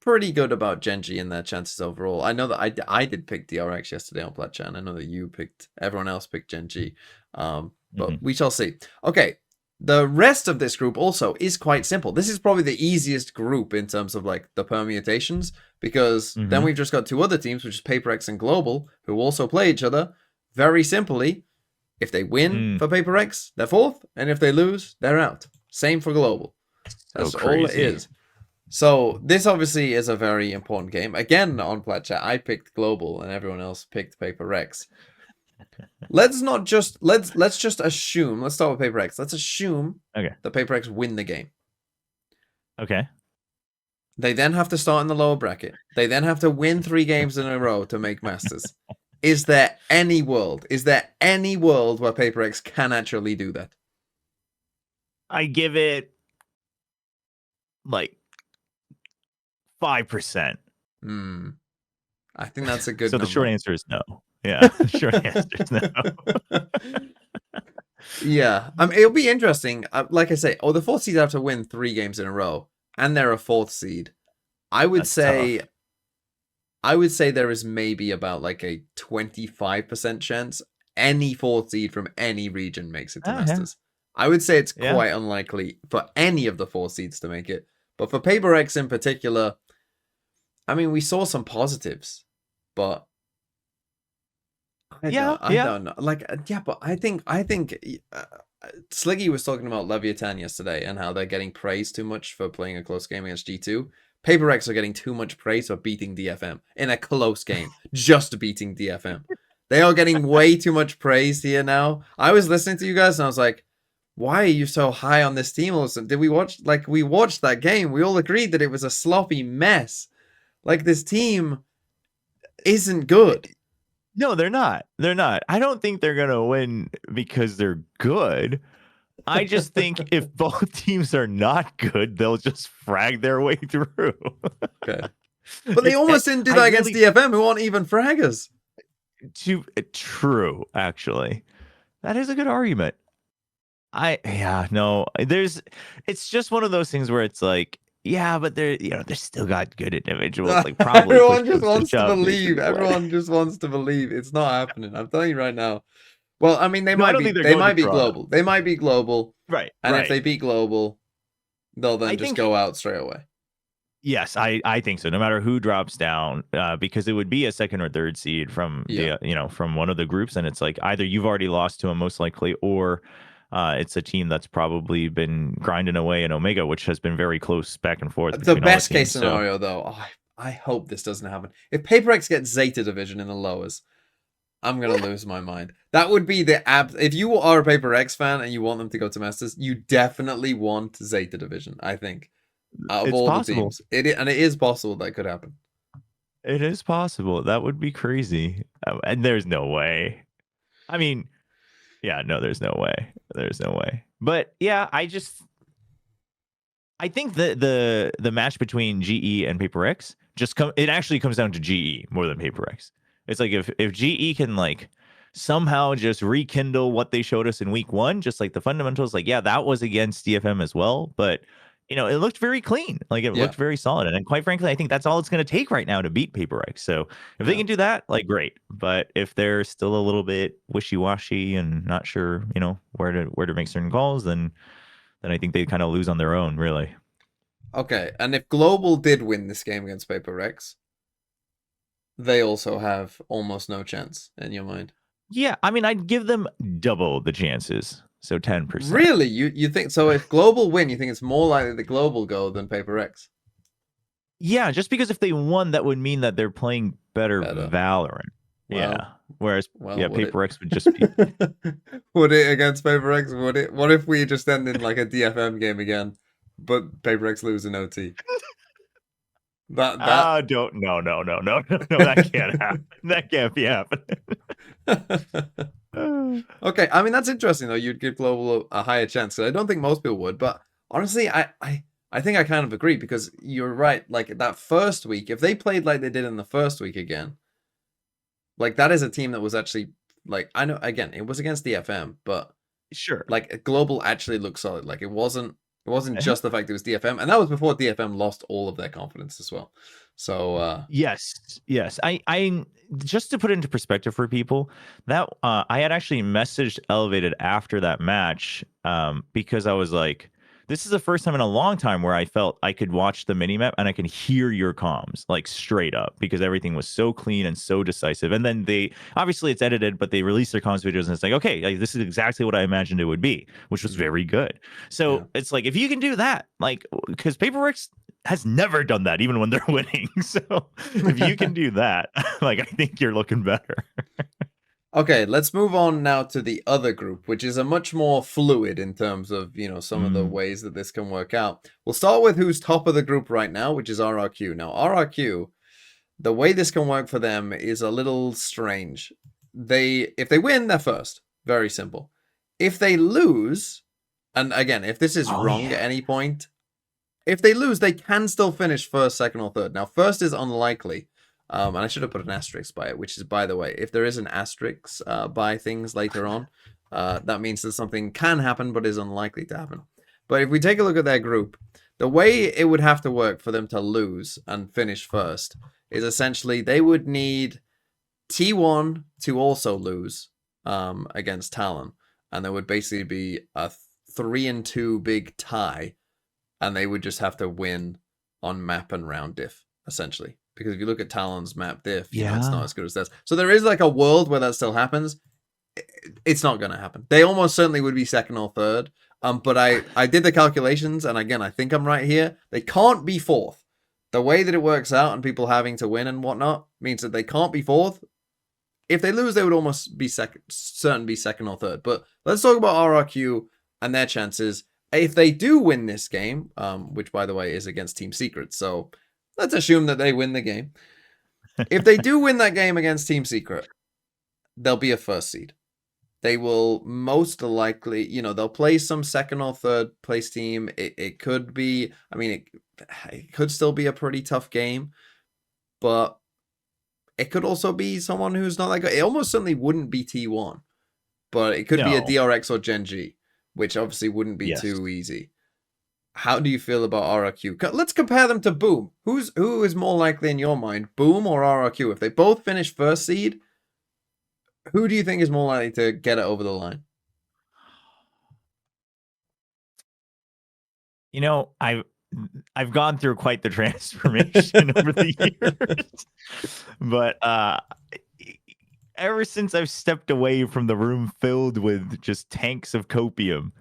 S1: pretty good about Genji and their chances overall. I know that I did pick DRX yesterday on Plat Chat. I know that everyone else picked Genji. But we shall see. Okay, the rest of this group also is quite simple. This is probably the easiest group in terms of like the permutations, because then we've just got two other teams, which is PaperX and Global, who also play each other. Very simply, if they win for PaperX, they're fourth, and if they lose, they're out. Same for Global. That's all it is. So this obviously is a very important game. Again, on Plat Chat, I picked Global, and everyone else picked PaperX. Let's just assume. Let's start with PaperX. Let's assume that PaperX win the game.
S2: Okay.
S1: They then have to start in the lower bracket. They then have to win 3 games in a row to make Masters. Is there any world where PaperX can actually do that?
S2: I give it like 5%.
S1: I think that's a good
S2: number.
S1: The
S2: short answer is no. Yeah, the short answer is no.
S1: Yeah, it'll be interesting. Like I say, the 4th seed have to win 3 games in a row, and they're a 4th seed. I would say there is maybe about like a 25% chance any 4th seed from any region makes it to Masters. I would say it's quite unlikely for any of the 4 seeds to make it. But for PaperX in particular, I mean, we saw some positives, but I don't know. Like, but I think Sliggy was talking about Leviathan yesterday and how they're getting praised too much for playing a close game against G2. PaperX are getting too much praise for beating DFM in a close game, just beating DFM. They are getting way too much praise here now. I was listening to you guys and I was like, why are you so high on this team? Did we watch, we watched that game. We all agreed that it was a sloppy mess. Like, this team isn't good.
S2: No, they're not. They're not. I don't think they're going to win because they're good. I just think if both teams are not good, they'll just frag their way through.
S1: Okay. But they almost didn't do that against DFM, who aren't even fraggers.
S2: True, actually. That is a good argument. It's just one of those things where it's like, but they're still got good individuals. Like, probably
S1: everyone just wants to believe. Everyone just wants to believe. It's not happening. I'm telling you right now. Well, I mean, they might be global. They might be global.
S2: Right.
S1: And if they beat global, they'll then just go out straight away.
S2: Yes, I think so. No matter who drops down, because it would be a 2nd or 3rd seed from from one of the groups, and it's like either you've already lost to them most likely, or it's a team that's probably been grinding away in Omega, which has been very close back and forth.
S1: The best case scenario, though, I hope this doesn't happen. If PaperX gets Zeta Division in the lowers, I'm going to lose my mind. That would be if you are a PaperX fan and you want them to go to Masters, you definitely want Zeta Division, I think. Out of all possible. The teams. It is possible that could happen.
S2: It is possible. That would be crazy. And there's no way. I mean, no, there's no way. There's no way. But yeah, I think the match between GE and PaperX it actually comes down to GE more than PaperX. It's like if GE can like somehow just rekindle what they showed us in week 1, just like the fundamentals, like that was against DFM as well, but it looked very clean. Like it
S1: Yeah.
S2: looked very solid. And quite frankly, I think that's all it's going to take right now to beat PaperX. So if they can do that, like great. But if they're still a little bit wishy-washy and not sure, where to make certain calls, then I think they kind of lose on their own, really.
S1: Okay, and if Global did win this game against PaperX, they also have almost no chance in your mind.
S2: Yeah, I mean, I'd give them double the chances. So 10%.
S1: Really? You think so? If Global win, you think it's more likely that Global go than PaperX?
S2: Yeah, just because if they won, that would mean that they're playing better. Valorant.
S1: Well,
S2: yeah. Whereas, PaperX would just be.
S1: Would it against PaperX? Would it? What if we just end in like a DFM game again, but PaperX lose an OT?
S2: No, that can't happen. That can't be happening.
S1: Okay, I mean that's interesting though. You'd give Global a higher chance. I don't think most people would, but honestly, I think I kind of agree because you're right. Like that first week, if they played like they did in the first week again, like that is a team that was actually like I know again it was against the FM, but
S2: sure,
S1: like Global actually looked solid. Like it wasn't just the fact it was DFM, and that was before DFM lost all of their confidence as well. So
S2: yes, I just to put it into perspective for people, that I had actually messaged Elevated after that match because I was like, this is the first time in a long time where I felt I could watch the minimap and I can hear your comms like straight up because everything was so clean and so decisive. And then they obviously it's edited, but they released their comms videos and it's like, okay, like, this is exactly what I imagined it would be, which was very good. So it's like if you can do that, like because PaperX has never done that, even when they're winning. So if you can do that, like I think you're looking better.
S1: Okay, let's move on now to the other group, which is a much more fluid in terms of, some of the ways that this can work out. We'll start with who's top of the group right now, which is RRQ. Now, RRQ, the way this can work for them is a little strange. If they win, they're first. Very simple. If they lose, and again, if this is wrong at any point, if they lose, they can still finish first, second, or third. Now, first is unlikely. And I should have put an asterisk by it, which is, by the way, if there is an asterisk by things later on, that means that something can happen but is unlikely to happen. But if we take a look at their group, the way it would have to work for them to lose and finish first is essentially they would need T1 to also lose against Talon. And there would basically be a 3-2 big tie, and they would just have to win on map and round diff, essentially. Because if you look at Talon's map diff, it's not as good as theirs. So there is like a world where that still happens. It's not going to happen. They almost certainly would be second or third. But I did the calculations, and again, I think I'm right here. They can't be fourth. The way that it works out and people having to win and whatnot means that they can't be fourth. If they lose, they would almost be certain be second or third. But let's talk about RRQ and their chances. If they do win this game, which by the way is against Team Secret, so let's assume that they win the game. If they do win that game against Team Secret, they'll be a first seed. They will most likely, they'll play some second or third place team. It could be, it could still be a pretty tough game, but it could also be someone who's not that good. It almost certainly wouldn't be T1, but it could be a DRX or Gen G, which obviously wouldn't be too easy. How do you feel about RRQ? Let's compare them to Boom. Who is more likely in your mind, Boom or RRQ? If they both finish first seed, who do you think is more likely to get it over the line?
S2: I've gone through quite the transformation over the years, but ever since I've stepped away from the room filled with just tanks of copium,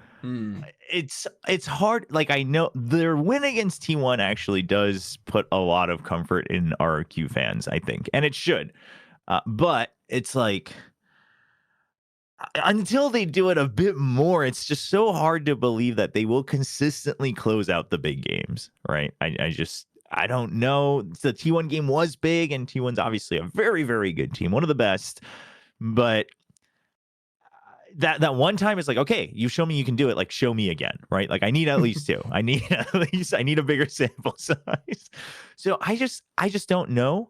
S2: it's hard. Like I know their win against T1 actually does put a lot of comfort in RRQ fans, I think, and it should. But it's like until they do it a bit more, it's just so hard to believe that they will consistently close out the big games, right? I don't know. The T1 game was big, and T1's obviously a very, very good team, one of the best. But that one time is like, okay, you show me you can do it. Like, show me again, right? Like, I need at least two. I need a bigger sample size. So I just don't know.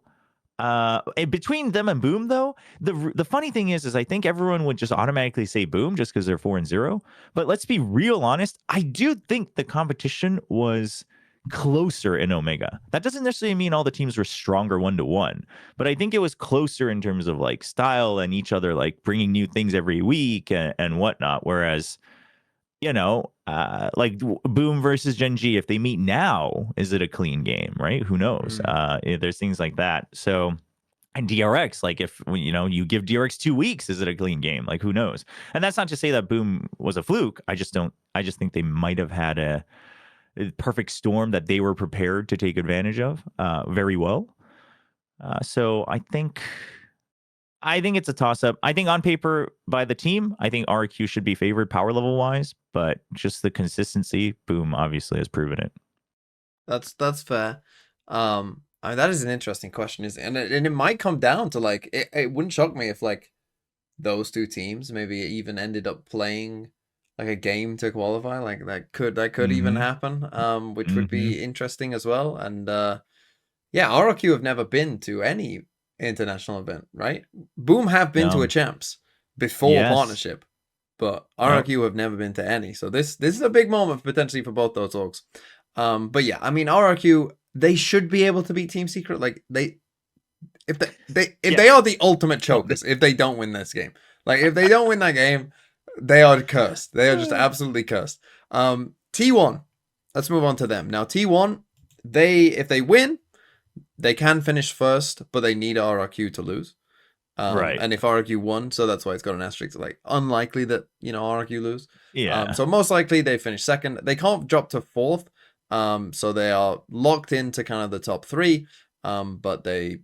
S2: Between them and Boom, though, the funny thing is I think everyone would just automatically say Boom just because they're 4-0. But let's be real honest. I do think the competition was closer in Omega. That doesn't necessarily mean all the teams were stronger 1-1, but I think it was closer in terms of like style and each other like bringing new things every week and whatnot. Whereas, like Boom versus Gen G, if they meet now, is it a clean game, right? Who knows? There's things like that. So, and DRX, like if you give DRX 2 weeks, is it a clean game? Like who knows? And that's not to say that Boom was a fluke. I just think they might have had a perfect storm that they were prepared to take advantage of very well. So I think it's a toss-up. I think on paper by the team, I think RQ should be favored power level wise, but just the consistency, Boom obviously has proven it.
S1: That's fair. I mean, that is an interesting question, and it might come down to like it wouldn't shock me if like those two teams maybe even ended up playing like a game to qualify. Like that could even happen. Which would be interesting as well. And yeah, RQ have never been to any international event, right? Boom have been to a champs before partnership, but RQ have never been to any. So this is a big moment potentially for both those orgs. But yeah, I mean RQ, they should be able to beat Team Secret. Like if they are the ultimate chokers, if they don't win this game. Like if they don't win that game, they are cursed. They are just absolutely cursed. T1, let's move on to them. Now T1, if they win, they can finish first, but they need RRQ to lose.
S2: Right.
S1: And if RRQ won, so that's why it's got an asterisk. Like unlikely that RRQ lose.
S2: Yeah.
S1: So most likely they finish second. They can't drop to fourth. So they are locked into kind of the top three. But they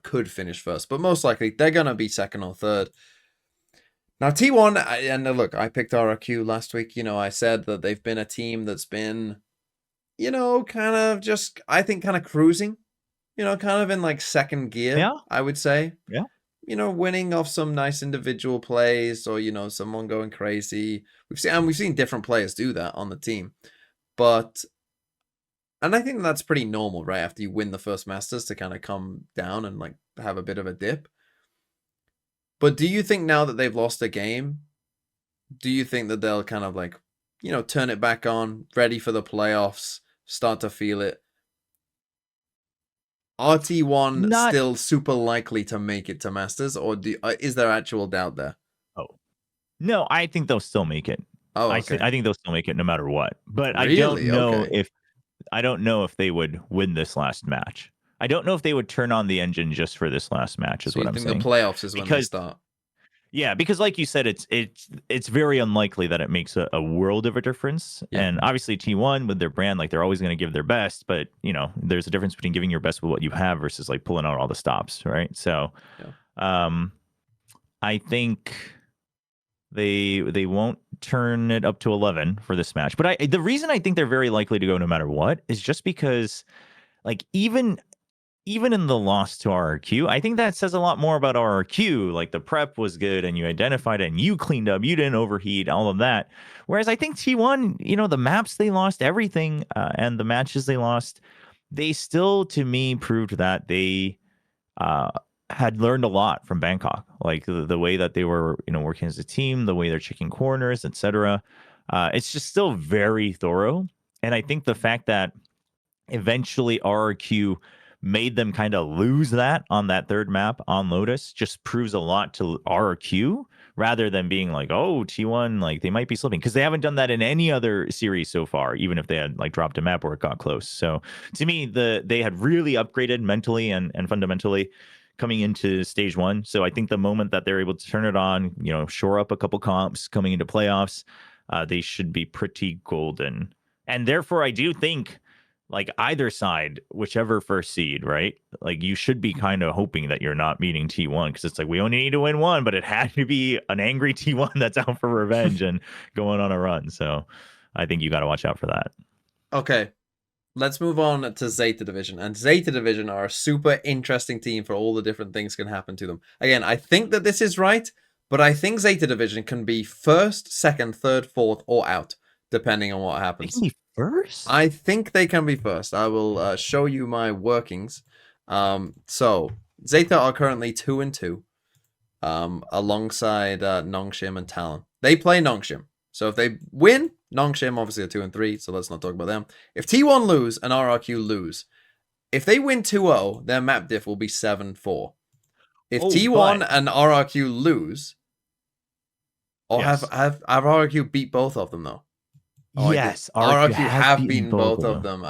S1: could finish first. But most likely they're gonna be second or third. Now T1, and look, I picked RRQ last week. I said that they've been a team that's been, kind of just, I think, kind of cruising. Kind of in like second gear, I would say.
S2: Yeah.
S1: Winning off some nice individual plays or, someone going crazy. We've seen different players do that on the team. And I think that's pretty normal, right? After you win the first Masters to kind of come down and like have a bit of a dip. But do you think now that they've lost a game, do you think that they'll kind of like, turn it back on, ready for the playoffs, start to feel it? RT1 still super likely to make it to Masters, or is there actual doubt there?
S2: Oh, no, I think they'll still make it.
S1: Oh, okay.
S2: I think they'll still make it no matter what. But
S1: really?
S2: I don't know if they would win this last match. I don't know if they would turn on the engine just for this last match. Is what I'm saying.
S1: The playoffs is when they start.
S2: Yeah, because like you said, it's very unlikely that it makes a world of a difference. Yeah. And obviously T1 with their brand, like they're always going to give their best, but there's a difference between giving your best with what you have versus like pulling out all the stops, right? So, I think they won't turn it up to 11 for this match. But the reason I think they're very likely to go no matter what is just because, like even in the loss to RRQ, I think that says a lot more about RRQ. Like the prep was good and you identified it and you cleaned up, you didn't overheat, all of that. Whereas I think T1, the maps they lost, everything, and the matches they lost, they still, to me, proved that they had learned a lot from Bangkok. Like the way that they were, working as a team, the way they're checking corners, etc. It's just still very thorough. And I think the fact that eventually RRQ made them kind of lose that on that third map on Lotus just proves a lot to RQ rather than being like, oh, T1, like they might be slipping, because they haven't done that in any other series so far, even if they had like dropped a map or it got close. So to me, they had really upgraded mentally and fundamentally coming into stage one. So I think the moment that they're able to turn it on, shore up a couple comps coming into playoffs, they should be pretty golden. And therefore, I do think, like either side, whichever first seed, right? Like you should be kind of hoping that you're not meeting T1, because it's like we only need to win one, but it had to be an angry T1 that's out for revenge and going on a run. So I think you got to watch out for that.
S1: Okay, let's move on to Zeta Division. And Zeta Division are a super interesting team for all the different things can happen to them. Again, I think that this is right, but I think Zeta Division can be first, second, third, fourth, or out, depending on what happens.
S2: They can be first?
S1: I think they can be first. I will show you my workings. So Zeta are currently 2-2, alongside Nongshim and Talon. They play Nongshim, so if they win, Nongshim obviously are 2-3. So let's not talk about them. If T1 lose and RRQ lose, if they win 2-0, their map diff will be 7-4. If T1 and RRQ lose, or have RRQ beat both of them though?
S2: Oh, yes,
S1: RRQ have beaten both of them.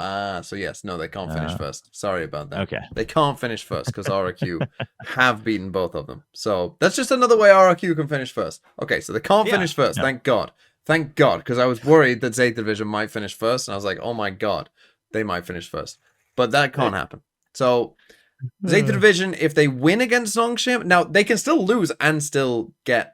S1: So yes, no, they can't finish first. Sorry about that.
S2: Okay.
S1: They can't finish first because RRQ have beaten both of them. So that's just another way RRQ can finish first. Okay, so they can't finish first. Thank God. Thank God, because I was worried that Zeta Division might finish first, and I was like, oh my God, they might finish first. But that can't happen. So Zeta Division, if they win against Nongshim, now they can still lose and still get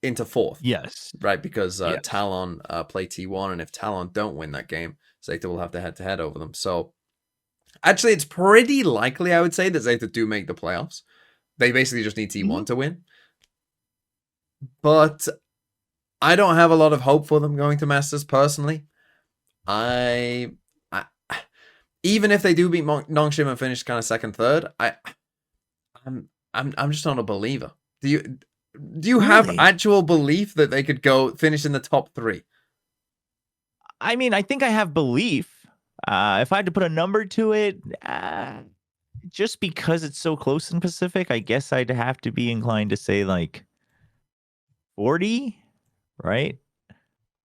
S1: into 4th.
S2: Yes.
S1: Right, because Talon play T1, and if Talon don't win that game, Zeta will have to head-to-head over them. So, actually, it's pretty likely, I would say, that Zeta do make the playoffs. They basically just need T1 to win. But I don't have a lot of hope for them going to Masters, personally. Even if they do beat Nongshim and finish kind of 2nd, 3rd, I'm just not a believer. Do you have actual belief that they could go finish in the top 3?
S2: I mean, I think I have belief. If I had to put a number to it, just because it's so close in Pacific, I guess I'd have to be inclined to say like 40, right?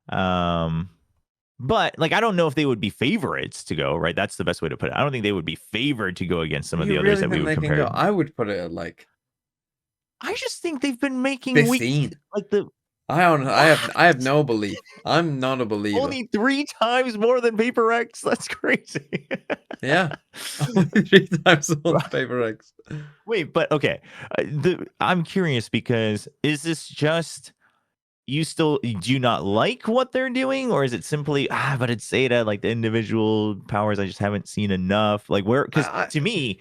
S2: But like, I don't know if they would be favorites to go, right? That's the best way to put it. I don't think they would be favored to go against some of the others that we would compare.
S1: I would put it at like,
S2: I just think they've been making
S1: 15. I have no belief. I'm not a believer.
S2: Only 3 times more than Paper X. That's crazy.
S1: Yeah, 3 times more than Paper X.
S2: Wait, but okay. I'm curious because is this just do you not like what they're doing, or is it simply but it's Zeta, like the individual powers I just haven't seen enough? Like where? Because to me,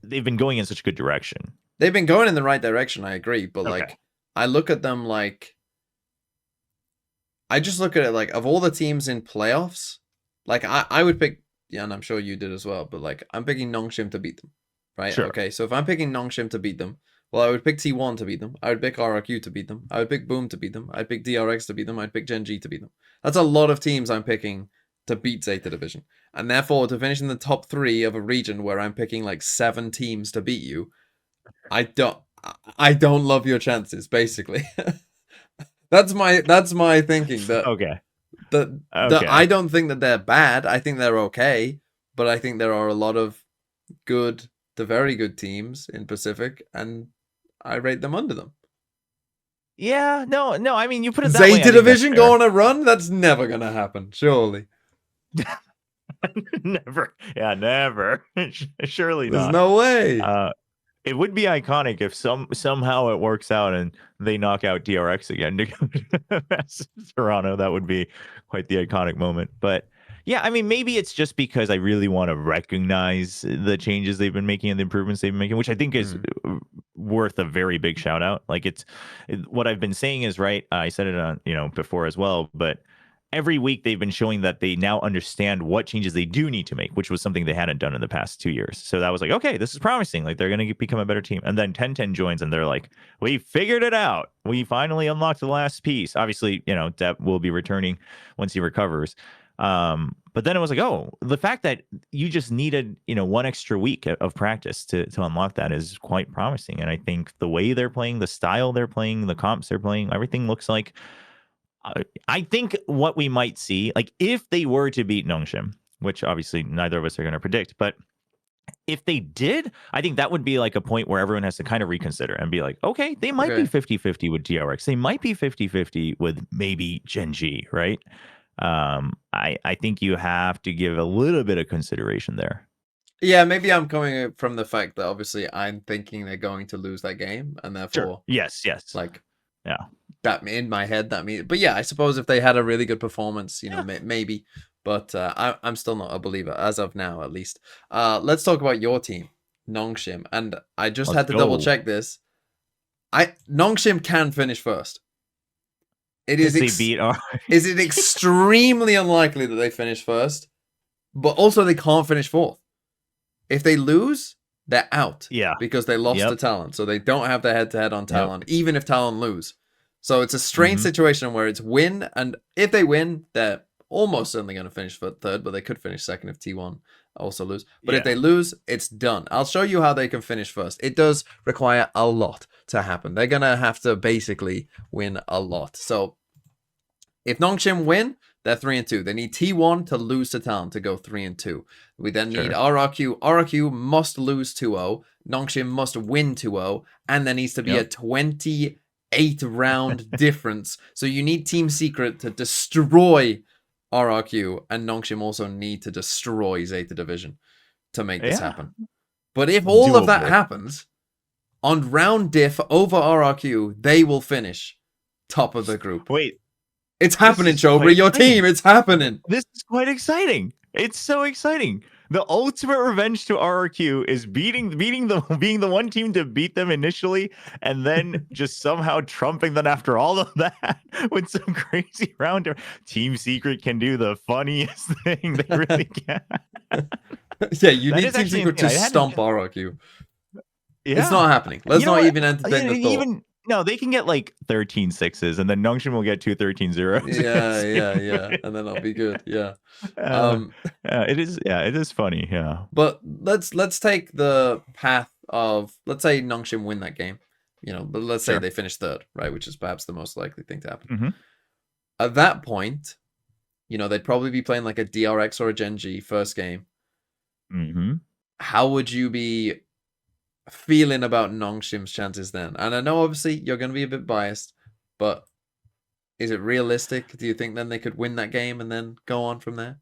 S2: they've been going in such a good direction.
S1: They've been going in the right direction, I agree. But, like, I look at them like... I just look at it like, of all the teams in playoffs, like, I would pick... Yeah, and I'm sure you did as well. But, like, I'm picking Nongshim to beat them. Right?
S2: Sure.
S1: Okay, so if I'm picking Nongshim to beat them, well, I would pick T1 to beat them. I would pick RRQ to beat them. I would pick Boom to beat them. I'd pick DRX to beat them. I'd pick Gen G to beat them. That's a lot of teams I'm picking to beat Zeta Division. And therefore, to finish in the top 3 of a region where I'm picking, like, 7 teams to beat you... I don't love your chances, basically. that's my thinking. That I don't think that they're bad. I think they're okay, but I think there are a lot of good to very good teams in Pacific, and I rate them under them.
S2: Yeah, no. I mean, you put it that
S1: way. Zeta Division go on a run? That's never gonna happen, surely.
S2: Never. Yeah, never. Surely not.
S1: There's no way.
S2: It would be iconic if somehow it works out and they knock out DRX again to go to Toronto. That would be quite the iconic moment. But yeah, I mean, maybe it's just because I really want to recognize the changes they've been making and the improvements they've been making, which I think is worth a very big shout out. Like what I've been saying is right. I said it on, before as well, but every week they've been showing that they now understand what changes they do need to make, which was something they hadn't done in the past 2 years. So that was like, okay, this is promising. Like they're going to become a better team. And then 1010 joins and they're like, we figured it out. We finally unlocked the last piece. Obviously, Depp will be returning once he recovers. But then it was like, oh, the fact that you just needed, 1 extra week of practice to unlock that is quite promising. And I think the way they're playing, the style they're playing, the comps they're playing, everything looks like I think what we might see, like if they were to beat Nongshim, which obviously neither of us are going to predict, but if they did, I think that would be like a point where everyone has to kind of reconsider and be like, okay, they might be 50-50 with DRX. They might be 50-50 with maybe Gen G, right? I think you have to give a little bit of consideration there.
S1: Yeah, maybe I'm coming from the fact that obviously I'm thinking they're going to lose that game, and therefore...
S2: Sure. Yes.
S1: Like...
S2: Yeah.
S1: That in my head, that means, but yeah, I suppose if they had a really good performance, maybe, but I'm still not a believer as of now, at least. Let's talk about your team, Nongshim, and I just had to double check this. Nongshim can finish first. Is it extremely unlikely that they finish first, but also they can't finish 4th. If they lose, they're out.
S2: Yeah.
S1: Because they lost to Talon. So they don't have their head-to-head on Talon, even if Talon lose. So it's a strange situation where it's win, and if they win, they're almost certainly going to finish for third, but they could finish second if T1 also lose. But if they lose, it's done. I'll show you how they can finish first. It does require a lot to happen. They're going to have to basically win a lot. So if Nongshim win, they're 3-2. They need T1 to lose to Talon to go 3-2. We then need RRQ. RRQ must lose 2-0. Nongshim must win 2-0. And there needs to be a 28-round difference. So you need Team Secret to destroy RRQ. And Nongshim also need to destroy Zeta Division to make this happen. But if all of that happens, on round diff over RRQ, they will finish top of the group.
S2: Wait.
S1: It's happening, Chobra. Your team, it's happening.
S2: This is quite exciting. It's so exciting. The ultimate revenge to RRQ is being the one team to beat them initially, and then just somehow trumping them after all of that with some crazy round. Team Secret can do the funniest thing. They really can.
S1: Yeah, you need Team Secret to stomp RRQ. Yeah. It's not happening. Let's not even entertain the thought.
S2: No, they can get like 13 sixes, and then Nongshim will get 2 13 zeros.
S1: Yeah. And then I'll be good. Yeah.
S2: It is funny. Yeah.
S1: But let's take the path of, let's say Nongshim win that game, but let's say they finish third, right? Which is perhaps the most likely thing to happen. At that point, they'd probably be playing like a DRX or a Gen G first game. How would you be feeling about Nongshim's chances then? And I know obviously you're going to be a bit biased, but is it realistic? Do you think then they could win that game and then go on from there?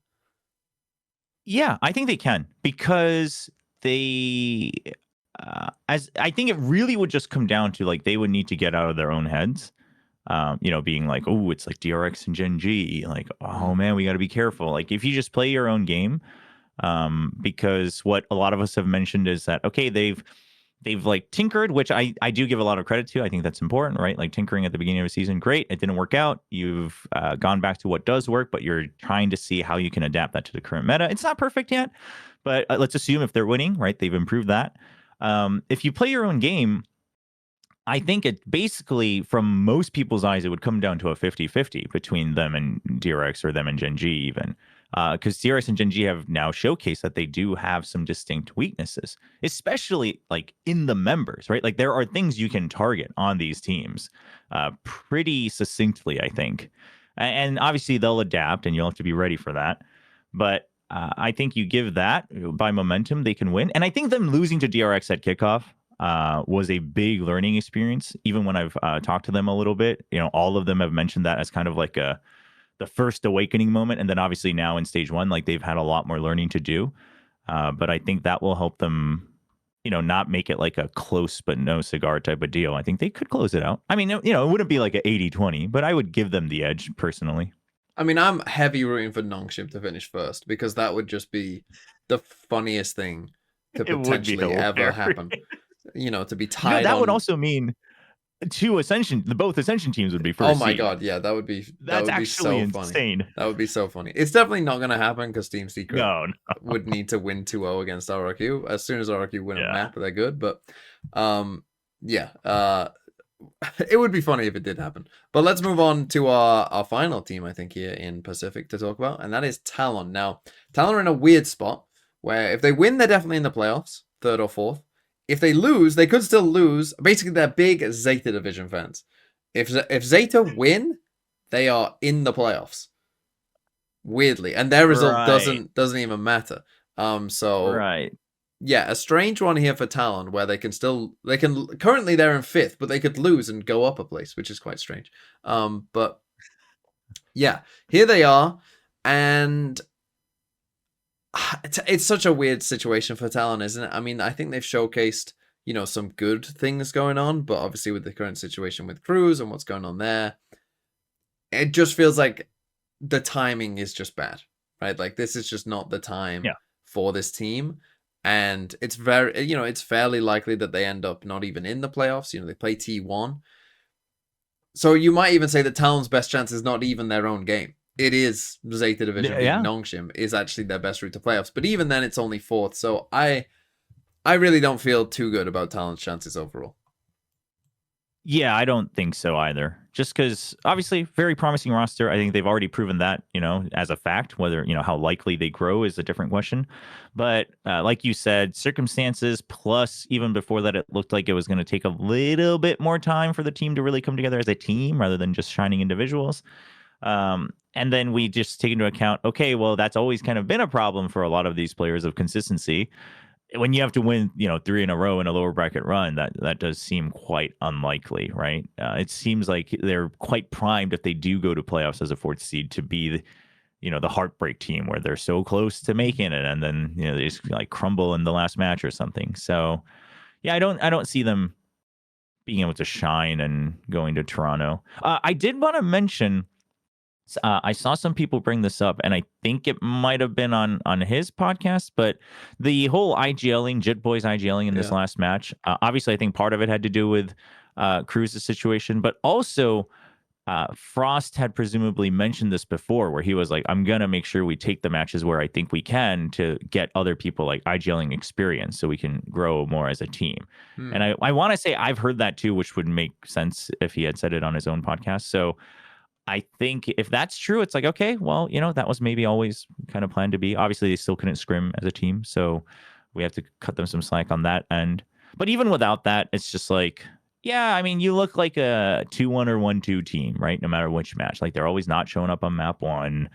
S2: Yeah, I think they can, because they as I think it really would just come down to, like, they would need to get out of their own heads, being like, oh, it's like DRX and Gen G, like, oh man, we got to be careful. Like, if you just play your own game, because what a lot of us have mentioned is that, okay, they've like tinkered, which I do give a lot of credit to. I think that's important, right? Like, tinkering at the beginning of a season, great. It didn't work out. You've gone back to what does work, but you're trying to see how you can adapt that to the current meta. It's not perfect yet, but let's assume if they're winning, right, they've improved that. If you play your own game, I think it basically, from most people's eyes, it would come down to a 50-50 between them and DRX, or them and Gen G even. Because DRX and Gen G have now showcased that they do have some distinct weaknesses, especially like in the members, right? Like, there are things you can target on these teams pretty succinctly, I think. And obviously they'll adapt, and you'll have to be ready for that. But I think you give that by momentum, they can win. And I think them losing to DRX at kickoff was a big learning experience. Even when I've talked to them a little bit, all of them have mentioned that as kind of like the first awakening moment. And then obviously now in stage 1, like, they've had a lot more learning to do. But I think that will help them, not make it like a close but no cigar type of deal. I think they could close it out. I mean, it wouldn't be like an 80-20, but I would give them the edge personally.
S1: I mean, I'm heavy rooting for Nongshim to finish first, because that would just be the funniest thing to potentially ever happen. To be tied
S2: that would also mean both Ascension teams would be first.
S1: Oh my god, yeah, that would be
S2: actually
S1: so
S2: insane.
S1: Funny. That would be so funny. It's definitely not going to happen, because Team Secret would need to win 2-0 against RRQ. As soon as RRQ win a map, they're good. But it would be funny if it did happen. But let's move on to our final team, I think, here in Pacific to talk about, and that is Talon. Now, Talon are in a weird spot where if they win, they're definitely in the playoffs, 3rd or 4th. If they lose, they could still lose. Basically, they're big Zeta Division fans. If Zeta win, they are in the playoffs. Weirdly, and their result doesn't even matter. Yeah, a strange one here for Talon, where currently they're in 5th, but they could lose and go up a place, which is quite strange. But yeah, here they are, and it's such a weird situation for Talon, isn't it? I mean, I think they've showcased, some good things going on, but obviously with the current situation with Cruz and what's going on there, it just feels like the timing is just bad, right? Like, this is just not the time for this team. And it's it's fairly likely that they end up not even in the playoffs. They play T1. So you might even say that Talon's best chance is not even their own game. It is Zeta Division beating Nongshim is actually their best route to playoffs. But even then, it's only 4th. So I I really don't feel too good about Talent's chances overall.
S2: Yeah, I don't think so either. Just because, obviously, very promising roster. I think they've already proven that, as a fact. Whether, how likely they grow is a different question. But like you said, circumstances, plus even before that, it looked like it was going to take a little bit more time for the team to really come together as a team rather than just shining individuals. And then we just take into account, okay, well, that's always kind of been a problem for a lot of these players of consistency. When you have to win, 3 in a row in a lower bracket run, that does seem quite unlikely, right? It seems like they're quite primed if they do go to playoffs as a 4th seed to be the heartbreak team where they're so close to making it and then they just like crumble in the last match or something. So yeah, I don't see them being able to shine and going to Toronto. I did want to mention. I saw some people bring this up, and I think it might have been on his podcast, but the whole IGLing, Jit Boys IGLing in this last match, obviously I think part of it had to do with Cruz's situation, but also Frost had presumably mentioned this before where he was like, I'm going to make sure we take the matches where I think we can to get other people like IGLing experience so we can grow more as a team. And I want to say I've heard that too, which would make sense if he had said it on his own podcast. So I think if that's true, it's like, okay, well, that was maybe always kind of planned to be. Obviously, they still couldn't scrim as a team, so we have to cut them some slack on that end. But even without that, it's just like, yeah, I mean, you look like a 2-1 or 1-2 team, right? No matter which match. Like, they're always not showing up on map 1.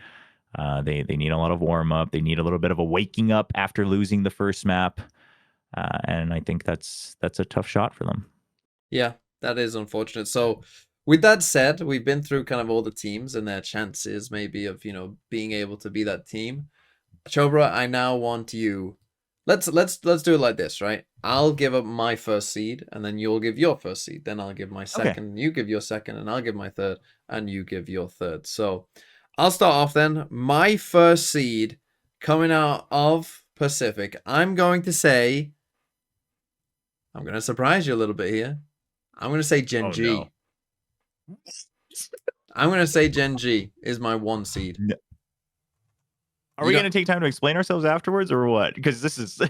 S2: They need a lot of warm-up. They need a little bit of a waking up after losing the first map. And I think that's a tough shot for them.
S1: Yeah, that is unfortunate. So with that said, we've been through kind of all the teams and their chances maybe of, being able to be that team. Chobra, I now want you. Let's do it like this, right? I'll give up my first seed and then you'll give your first seed. Then I'll give my second, okay. You give your second, and I'll give my third, and you give your third. So I'll start off then. My first seed coming out of Pacific, I'm going to say, I'm going to surprise you a little bit here. I'm going to say Gen G. No. I'm going to say Gen G is my 1 seed. No.
S2: Are we going to take time to explain ourselves afterwards or what? Because this is...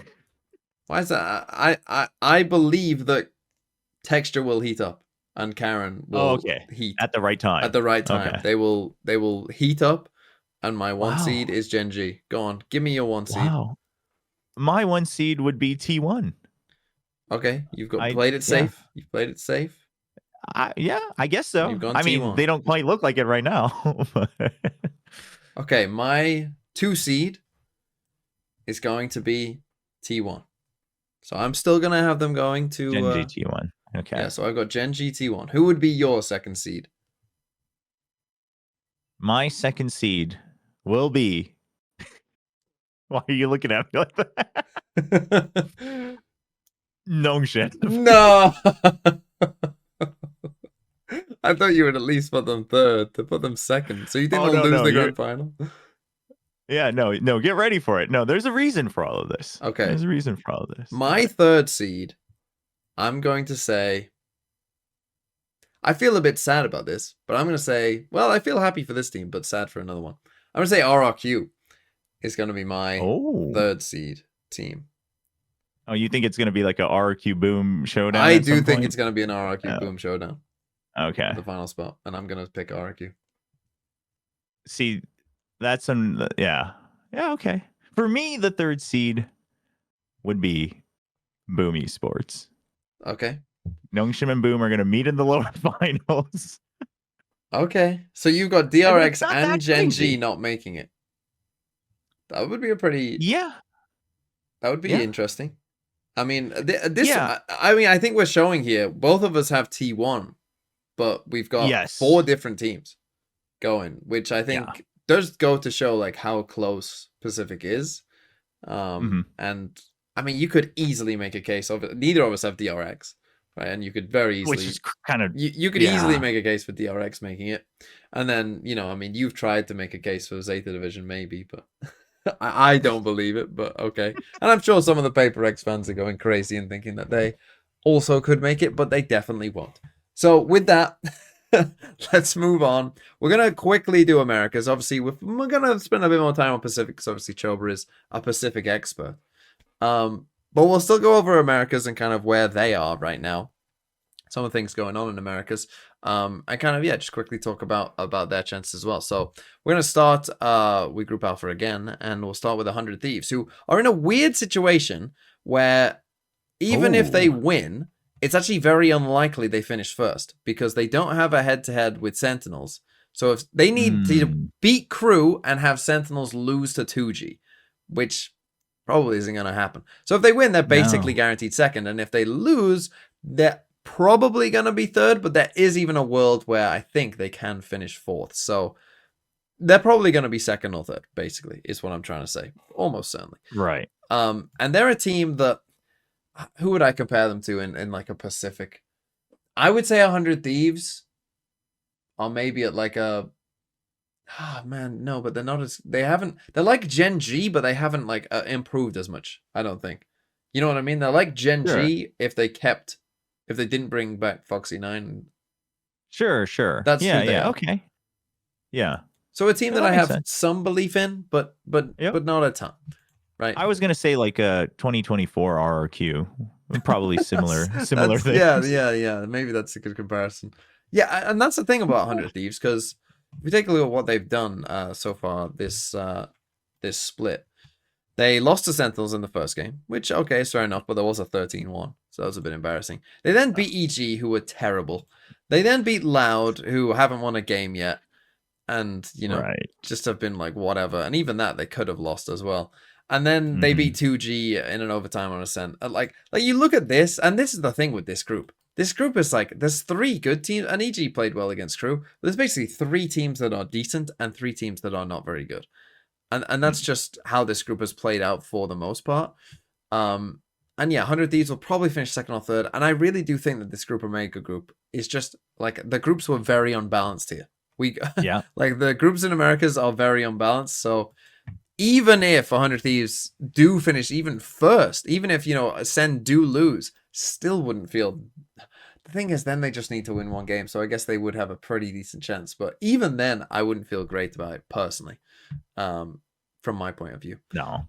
S1: Why is that? I believe that Texture will heat up and Karen will heat.
S2: At the right time.
S1: At the right time. Okay. They will heat up, and my 1 seed is Gen G. Go on. Give me your 1 seed. Wow.
S2: My 1 seed would be T1.
S1: Okay. You've played it safe. Yeah. You've played it safe.
S2: Yeah, I guess so. I mean, T1. They don't quite look like it right now.
S1: Okay, my 2 seed is going to be T1. So I'm still going to have them going to...
S2: Gen G T1. Okay.
S1: Yeah, so I've got Gen G T1. Who would be your 2nd seed?
S2: My 2nd seed will be... Why are you looking at me like that? Nongshim.
S1: No! I thought you would at least put them 3rd, to put them 2nd. So you think they'll lose the grand final?
S2: Yeah, no, get ready for it. No, there's a reason for all of this.
S1: Okay.
S2: There's a reason for all of this.
S1: My 3rd seed, I'm going to say... I feel a bit sad about this, but I'm going to say... Well, I feel happy for this team, but sad for another one. I'm going to say RRQ is going to be my 3rd seed team.
S2: Oh, you think it's going to be like a RRQ Boom showdown?
S1: I do think it's going to be an RRQ Boom showdown.
S2: Okay.
S1: The final spot, and I'm going to pick RRQ.
S2: See, that's yeah, okay. For me, the 3rd seed would be Boom Esports.
S1: Okay.
S2: Nongshim and Boom are going to meet in the lower finals.
S1: Okay. So you've got DRX and Gen G not making it. That would be a pretty...
S2: Yeah.
S1: That would be interesting. I mean, I think we're showing here, both of us have T1, but we've got 4 different teams going, which I think does go to show like how close Pacific is. And I mean, you could easily make a case of it. Neither of us have DRX, right? And you could very easily,
S2: which is kind of,
S1: you could easily make a case for DRX making it. And then, I mean, you've tried to make a case for Zeta Division, maybe, but I don't believe it, but okay. And I'm sure some of the Paper X fans are going crazy and thinking that they also could make it, but they definitely won't. So with that, let's move on. We're going to quickly do Americas. Obviously, we're going to spend a bit more time on Pacific because obviously Chobra is a Pacific expert. But we'll still go over Americas and kind of where they are right now. Some of the things going on in Americas. And kind of, just quickly talk about their chances as well. So we're going to start with Group Alpha again, and we'll start with 100 Thieves, who are in a weird situation where even if they win, it's actually very unlikely they finish first because they don't have a head-to-head with Sentinels. So if they need to beat Crew and have Sentinels lose to 2G, which probably isn't going to happen. So if they win, they're basically guaranteed second. And if they lose, they're probably going to be third. But there is even a world where I think they can finish fourth. So they're probably going to be second or third, basically, is what I'm trying to say. Almost certainly.
S2: Right.
S1: And they're a team that, who would I compare them to in like a Pacific? I would say 100 Thieves. Or maybe at like a... no, but they're not as... They're like Gen G, but they haven't like improved as much, I don't think. You know what I mean? They're like Gen G if they didn't bring back Foxy 9.
S2: Sure.
S1: That's
S2: okay. Yeah.
S1: So a team that I have some belief in, but not a ton. Right.
S2: I was gonna say like a 2024 RRQ. Probably similar things.
S1: Yeah. Maybe that's a good comparison. Yeah, and that's the thing about 100 Thieves, because if you take a look at what they've done so far this split, they lost to Sentinels in the first game, which, okay, is fair enough, but there was a 13-1, so that was a bit embarrassing. They then beat EG, who were terrible. They then beat Loud, who haven't won a game yet, and, just have been like, whatever. And even that, they could have lost as well. And then they beat 2G in an overtime on Acend. Like you look at this, and this is the thing with this group. This group is like, there's 3 good teams, and EG played well against Crew. But there's basically 3 teams that are decent and 3 teams that are not very good. And that's just how this group has played out for the most part. And yeah, 100 Thieves will probably finish second or third. And I really do think that this group, Omega group, is just like, the groups were very unbalanced here. Like the groups in Americas are very unbalanced. So even if 100 Thieves do finish even first, even if, Acend do lose, still wouldn't feel... The thing is, then they just need to win one game, so I guess they would have a pretty decent chance. But even then, I wouldn't feel great about it, personally, from my point of view.
S2: No,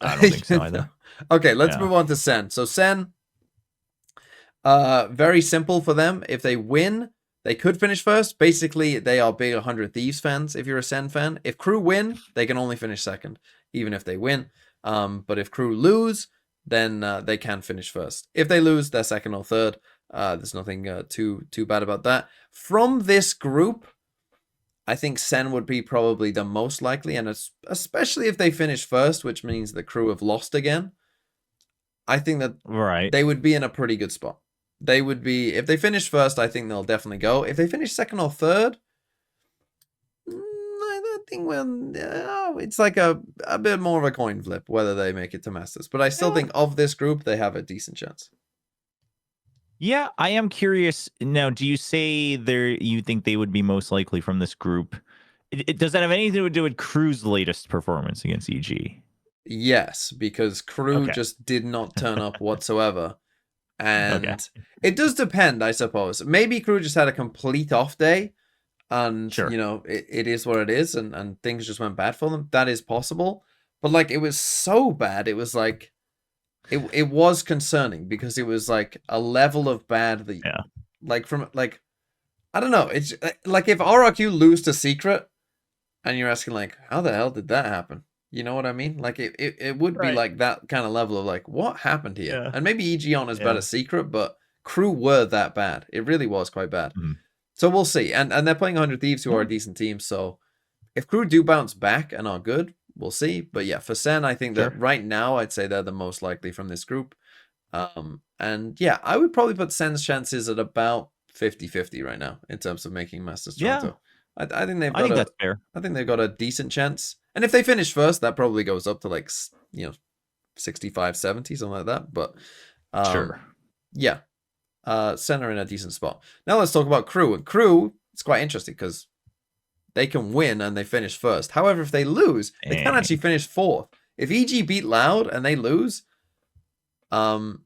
S2: I don't think so either.
S1: Okay, let's move on to Sen. So Sen, very simple for them. If they win, they could finish first. Basically, they are big 100 Thieves fans, if you're a Sen fan. If Crew win, they can only finish second, even if they win. But if Crew lose, then they can finish first. If they lose, they're second or third. There's nothing too bad about that. From this group, I think Sen would be probably the most likely, and especially if they finish first, which means the Crew have lost again. I think that they would be in a pretty good spot. They would be, if they finish first, I think they'll definitely go. If they finish second or third, I think it's like a bit more of a coin flip whether they make it to Masters. But I still think of this group, they have a decent chance.
S2: Yeah, I am curious. Now, do you say you think they would be most likely from this group? Does that have anything to do with Crew's latest performance against EG?
S1: Yes, because Crew just did not turn up whatsoever. And it does depend, I suppose. Maybe Crew just had a complete off day. And, it is what it is. And things just went bad for them. That is possible. But, like, it was so bad. It was like... It was concerning because it was like a level of bad that, I don't know. It's like if RRQ lose to Secret, and you're asking like, how the hell did that happen? You know what I mean? Like it would be like that kind of level of like, what happened here? Yeah. And maybe EG aren't as bad as Secret, but Crew were that bad. It really was quite bad. Mm-hmm. So we'll see. And they're playing 100 Thieves, who are a decent team. So if Crew do bounce back and are good, we'll see. But yeah, for Sen, I think that right now, I'd say they're the most likely from this group. And yeah, I would probably put Sen's chances at about 50-50 right now in terms of making Masters Toronto. I think they've got that's fair. I think they've got a decent chance. And if they finish first, that probably goes up to like, 65-70, something like that. But yeah, Sen are in a decent spot. Now let's talk about Crew. And Crew, it's quite interesting because they can win and they finish first. However, if they lose, they can actually finish fourth. If EG beat Loud and they lose, and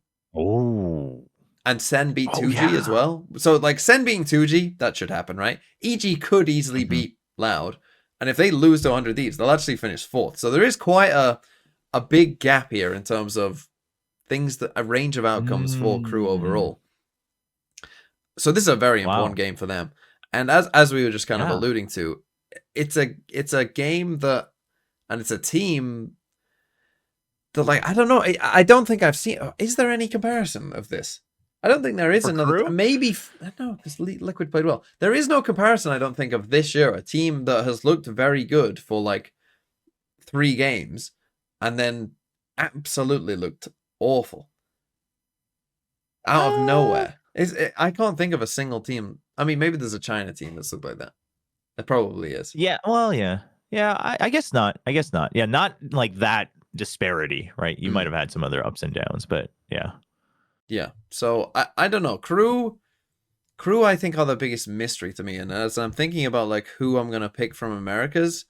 S1: Sen beat 2G as well. So like Sen beating 2G, that should happen, right? EG could easily beat Loud. And if they lose to 100 Thieves, they'll actually finish fourth. So there is quite a big gap here in terms of things that a range of outcomes for crew
S2: Mm.
S1: overall. So this is a very important
S2: Wow.
S1: game for them. And as we were just kind of
S2: Yeah.
S1: alluding to, it's a game that, and it's a team that, like, I don't know, I don't think I've seen. Is there any comparison of this? I don't think there is
S2: For
S1: another.
S2: crew?
S1: Maybe I don't know, because Liquid played well. There is no comparison, I don't think, of this year. A team that has looked very good for like 3 games, and then absolutely looked awful out of
S2: Uh,
S1: nowhere. I can't think of a single team. I mean, maybe there's a China team that's looked like that. There probably is.
S2: yeah. Well, yeah. Yeah. I guess not. I guess not. Yeah. Not like that disparity, right? You might have had some other ups and downs, but yeah.
S1: Yeah. So I don't know. Crew I think are the biggest mystery to me. And as I'm thinking about like who I'm gonna pick from Americas,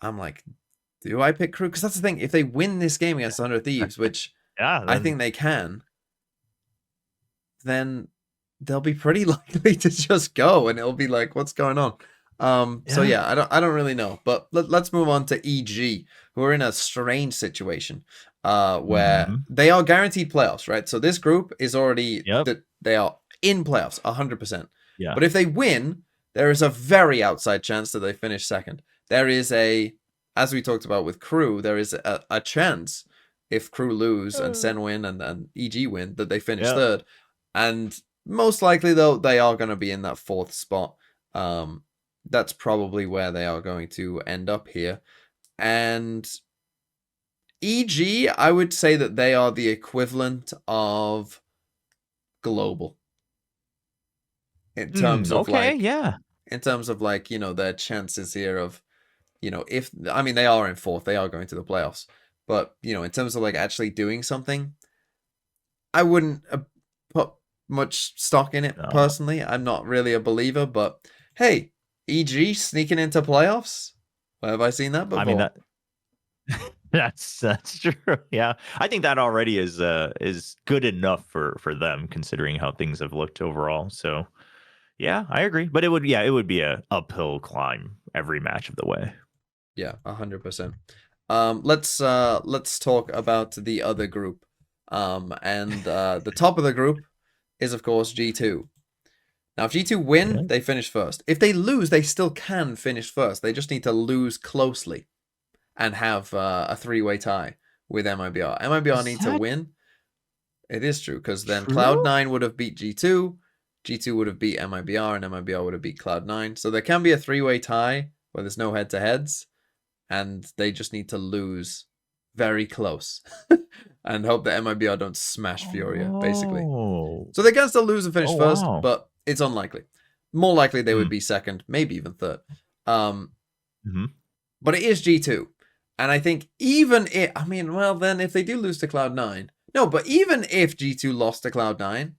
S1: I'm like, do I pick Crew? Because that's the thing. If they win this game against 100 Thieves, which
S2: Yeah.
S1: I
S2: Then
S1: think they can, then they'll be pretty likely to just go, and it'll be like, what's going on? So
S2: yeah.
S1: yeah, I don't really know. But let's move on to EG, who are in a strange situation, where
S2: Hmm.
S1: they are guaranteed playoffs, right? So this group is already
S2: Yep.
S1: that they are in playoffs 100%.
S2: Yeah.
S1: But if they win, there is a very outside chance that they finish second. There is as we talked about with Crew, there is a chance if Crew lose and Sen win and EG win that they finish
S2: Yeah.
S1: third. And most likely, though, they are going to be in that 4th spot. That's probably where they are going to end up here. And EG, I would say that they are the equivalent of global in terms of
S2: Okay.
S1: like,
S2: Yeah.
S1: their chances here of, if, I mean, they are in 4th, they are going to the playoffs. But, in terms of like actually doing something, I wouldn't put much stock in it
S2: No.
S1: personally. I'm not really a believer, but hey, EG sneaking into playoffs? Where have I seen that
S2: I mean
S1: before?
S2: that. That's true. Yeah, I think that already is good enough for them considering how things have looked overall. So yeah, I agree. But it would be a uphill climb every match of the way.
S1: Yeah, 100%. Let's talk about the other group. And the top of the group is of course G2. Now, if G2 win,
S2: Yeah.
S1: they finish first. If they lose, they still can finish first. They just need to lose closely and have a 3-way tie with MIBR. MIBR
S2: Is
S1: need to
S2: that
S1: win. It is true, because then
S2: true?
S1: Cloud9 would have beat G2, G2 would have beat MIBR, and MIBR would have beat Cloud9. So there can be a 3-way tie where there's no head-to-heads, and they just need to lose very close and hope that MIBR don't smash Furia, basically.
S2: Oh.
S1: So they can still lose and finish
S2: Oh
S1: first,
S2: wow.
S1: but it's unlikely. More likely they would
S2: Hmm.
S1: be second, maybe even third. Um,
S2: Hmm.
S1: but it is G2. And I think even if, I mean, well, then if they do lose to Cloud9, no, but even if G2 lost to Cloud9,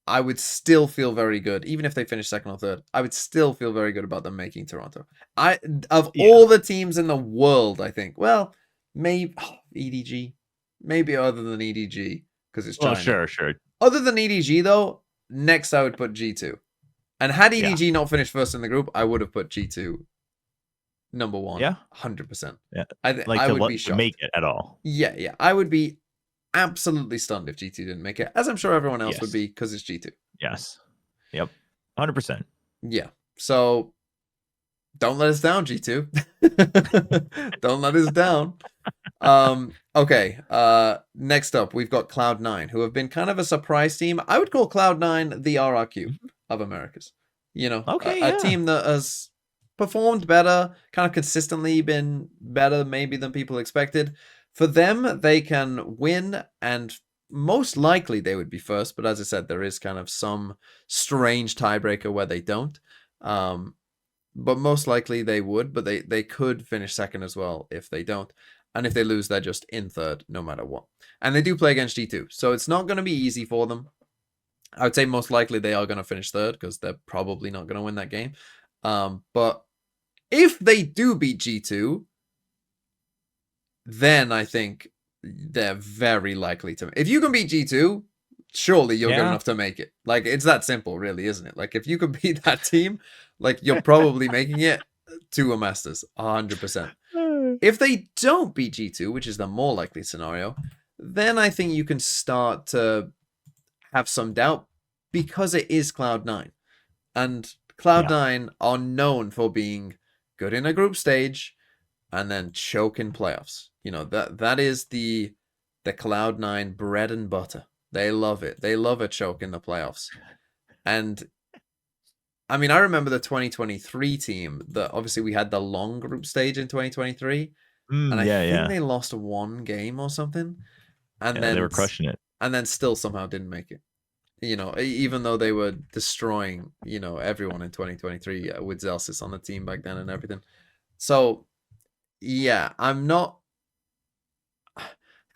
S1: I would still feel very good. Even if they finish second or third, I would still feel very good about them making Toronto. Of
S2: Yeah.
S1: all the teams in the world, I think, well, maybe EDG, maybe other than EDG, because it's
S2: Well,
S1: China.
S2: sure.
S1: Other than EDG, though, next I would put G2. And had
S2: Yeah.
S1: EDG not finished first in the group, I would have put G2 number one,
S2: Yeah.
S1: 100%.
S2: Yeah.
S1: I would be
S2: To make
S1: shocked.
S2: it at all.
S1: Yeah. I would be absolutely stunned if G2 didn't make it, as I'm sure everyone else would
S2: Yes.
S1: be, because it's G2.
S2: Yes. Yep. 100%.
S1: Yeah. So don't let us down, G2. Don't let us down. Okay. Next up, we've got Cloud9, who have been kind of a surprise team. I would call Cloud9 the RRQ of Americas.
S2: Okay.
S1: A
S2: Yeah.
S1: team that has performed better, kind of consistently been better maybe than people expected. For them, they can win, and most likely they would be first, but as I said, there is kind of some strange tiebreaker where they don't. But most likely they would, but they could finish second as well if they don't. And if they lose, they're just in third no matter what. And they do play against G2, so it's not going to be easy for them. I would say most likely they are going to finish third because they're probably not going to win that game. But if they do beat G2, then I think they're very likely to. If you can beat G2, surely you're good
S2: Yeah.
S1: enough to make it. Like, it's that simple, really, isn't it? Like, if you can beat that team, like, you're probably making it to a Masters, 100%. If they don't beat G2, which is the more likely scenario, then I think you can start to have some doubt because it is Cloud9. And
S2: Yeah.
S1: Cloud9 are known for being good in a group stage and then choke in playoffs. You know, that is the Cloud9 bread and butter. They love it. They love a choke in the playoffs. And I mean, I remember the 2023 team that obviously we had the long group stage in 2023, and I
S2: Yeah,
S1: think
S2: yeah.
S1: they lost one game or something, and
S2: Yeah, they were
S1: then
S2: crushing it.
S1: still somehow didn't make it. You know, even though they were destroying, you know, everyone in 2023 with Zelsis on the team back then and everything. So yeah, I'm not.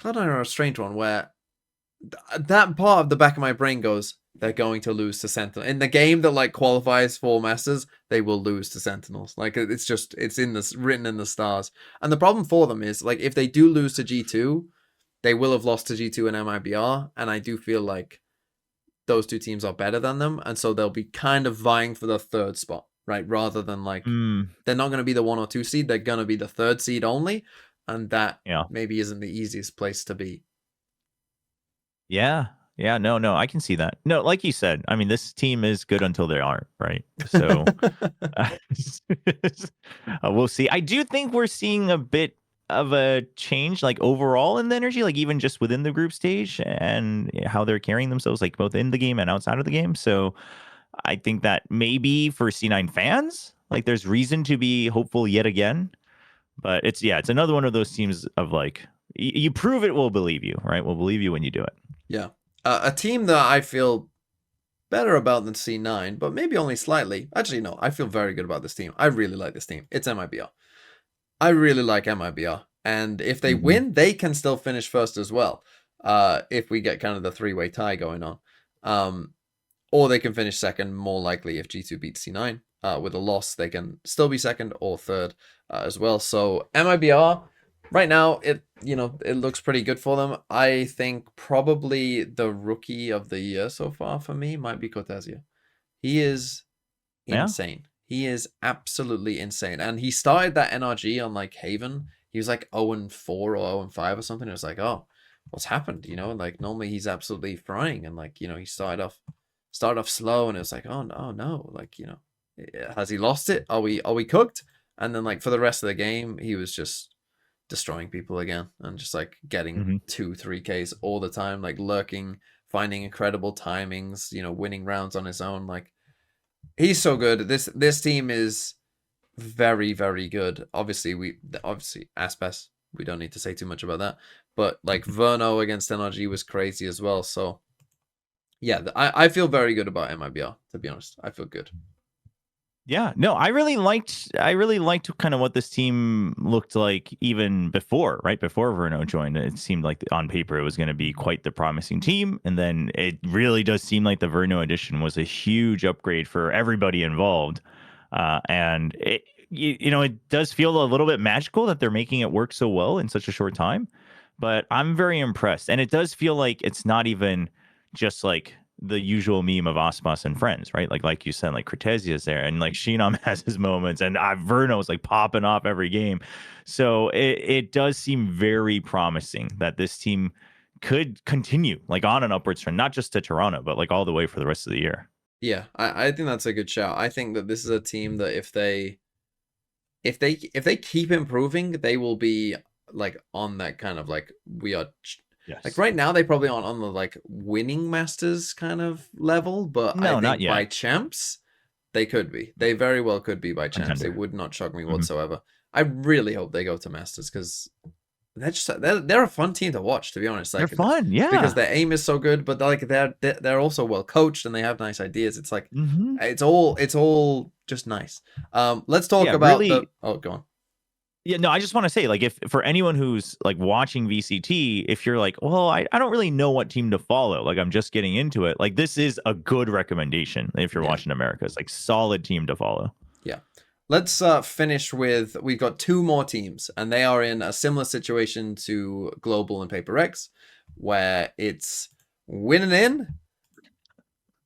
S1: Cloud9 are a strange one where that part of the back of my brain goes, they're going to lose to Sentinel. In the game that like qualifies for Masters, they will lose to Sentinels. Like it's just it's in this written in the stars. And the problem for them is like if they do lose to G2, they will have lost to G2 and MIBR. And I do feel like those two teams are better than them, and so they'll be kind of vying for the third spot, right? Rather than like they're not going to be the 1 or 2 seed, they're going to be the third seed only, and that maybe isn't the easiest place to be.
S2: Yeah. Yeah, no, I can see that. No, like you said, I mean, this team is good until they aren't, right? So we'll see. I do think we're seeing a bit of a change, like overall in the energy, like even just within the group stage and how they're carrying themselves, like both in the game and outside of the game. So I think that maybe for C9 fans, like there's reason to be hopeful yet again. But it's another one of those teams of like, you prove it, we'll believe you, right? We'll believe you when you do it.
S1: Yeah. A team that I feel better about than C9, but maybe only slightly. Actually, no, I feel very good about this team. I really like this team. It's MIBR. I really like MIBR. And if they win, they can still finish first as well. If we get kind of the 3-way tie going on. Or they can finish second, more likely if G2 beats C9. With a loss, they can still be second or third as well. So MIBR, right now, it looks pretty good for them. I think probably the rookie of the year so far for me might be Cortesia. He is insane. He is absolutely insane. And he started that NRG on like Haven. He was like 0-4 or 0-5 or something. It was like, oh, what's happened? You know, like normally he's absolutely frying, and like, you know, he started off slow, and it was like, oh no, like, you know, has he lost it? Are we cooked? And then like for the rest of the game, he was just destroying people again and just like getting 2-3Ks all the time, like lurking, finding incredible timings, you know, winning rounds on his own. Like he's so good. This team is very, very good. Obviously Aspas, we don't need to say too much about that. But like Verno against NRG was crazy as well. So yeah, I feel very good about MIBR, to be honest. I feel good.
S2: Yeah, no, I really liked kind of what this team looked like even before, right? Before Verno joined. It seemed like on paper it was going to be quite the promising team. And then it really does seem like the Verno edition was a huge upgrade for everybody involved. And it, it does feel a little bit magical that they're making it work so well in such a short time. But I'm very impressed. And it does feel like it's not even just like the usual meme of Aspas and friends, right? Like you said, like Cortesia is there, and like Shinam has his moments, and Verno's like popping off every game. So it does seem very promising that this team could continue like on an upwards trend, not just to Toronto, but like all the way for the rest of the year.
S1: Yeah, I think that's a good shout. I think that this is a team that if they keep improving, they will be like on that kind of like we are. Yes. Like right now, they probably aren't on the like winning Masters kind of level, but
S2: no,
S1: I think
S2: not yet.
S1: by champs, they could be. They very well could be by champs. Contender. It would not shock me whatsoever. I really hope they go to Masters because they're a fun team to watch. To be honest, like,
S2: they're fun, yeah,
S1: because their aim is so good, but like they're also well coached and they have nice ideas. It's like it's all just nice. Let's talk about really, oh, go on.
S2: Yeah, no, I just want to say, like, if for anyone who's like watching VCT, if you're like, well, I don't really know what team to follow, like I'm just getting into it, like this is a good recommendation if you're watching America's like solid team to follow.
S1: Yeah. Let's finish with, we've got 2 more teams, and they are in a similar situation to Global and Paper X, where it's winning in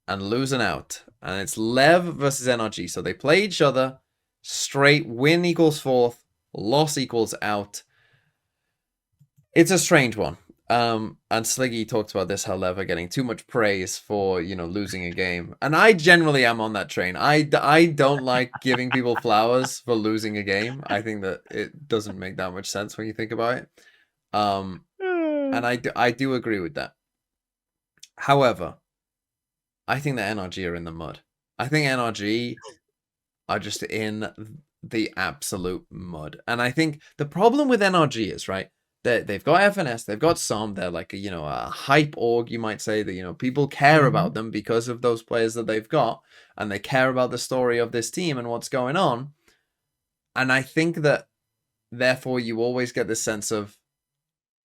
S1: and losing out. And it's Lev versus NRG. So they play each other straight, win equals 4th, loss equals out. It's a strange one. And Sliggy talked about this, how Lev are getting too much praise for, losing a game. And I generally am on that train. I don't like giving people flowers for losing a game. I think that it doesn't make that much sense when you think about it. And I do agree with that. However, I think that NRG are in the mud. I think NRG are just in the absolute mud. And I think the problem with NRG is, right, they've got FNS, they've got some, they're like a hype org, you might say, that people care about them because of those players that they've got, and they care about the story of this team and what's going on. And I think that therefore you always get this sense of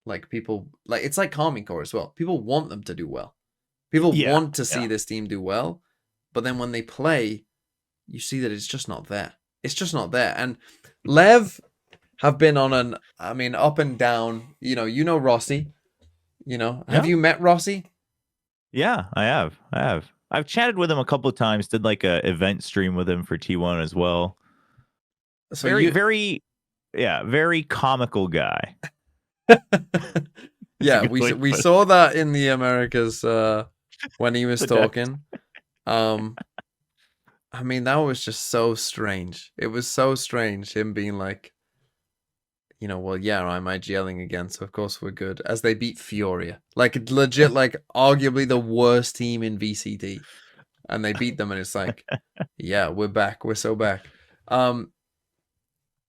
S1: like people, like it's like Carmine Core as well. People want them to do well. People want to see this team do well, but then when they play, you see that it's just not there. It's just not there. And Lev have been on up and down. Rossi. Have you met Rossi?
S2: Yeah, I have. I've chatted with him a couple of times. Did like a event stream with him for T1 as well. So very comical guy.
S1: Yeah, we saw that in the Americas when he was talking. That was just so strange. It was so strange, him being like, well, yeah, I'm IGLing again, so of course we're good. As they beat Furia. Like, legit, like, arguably the worst team in VCT. And they beat them, and it's like, yeah, we're back. We're so back.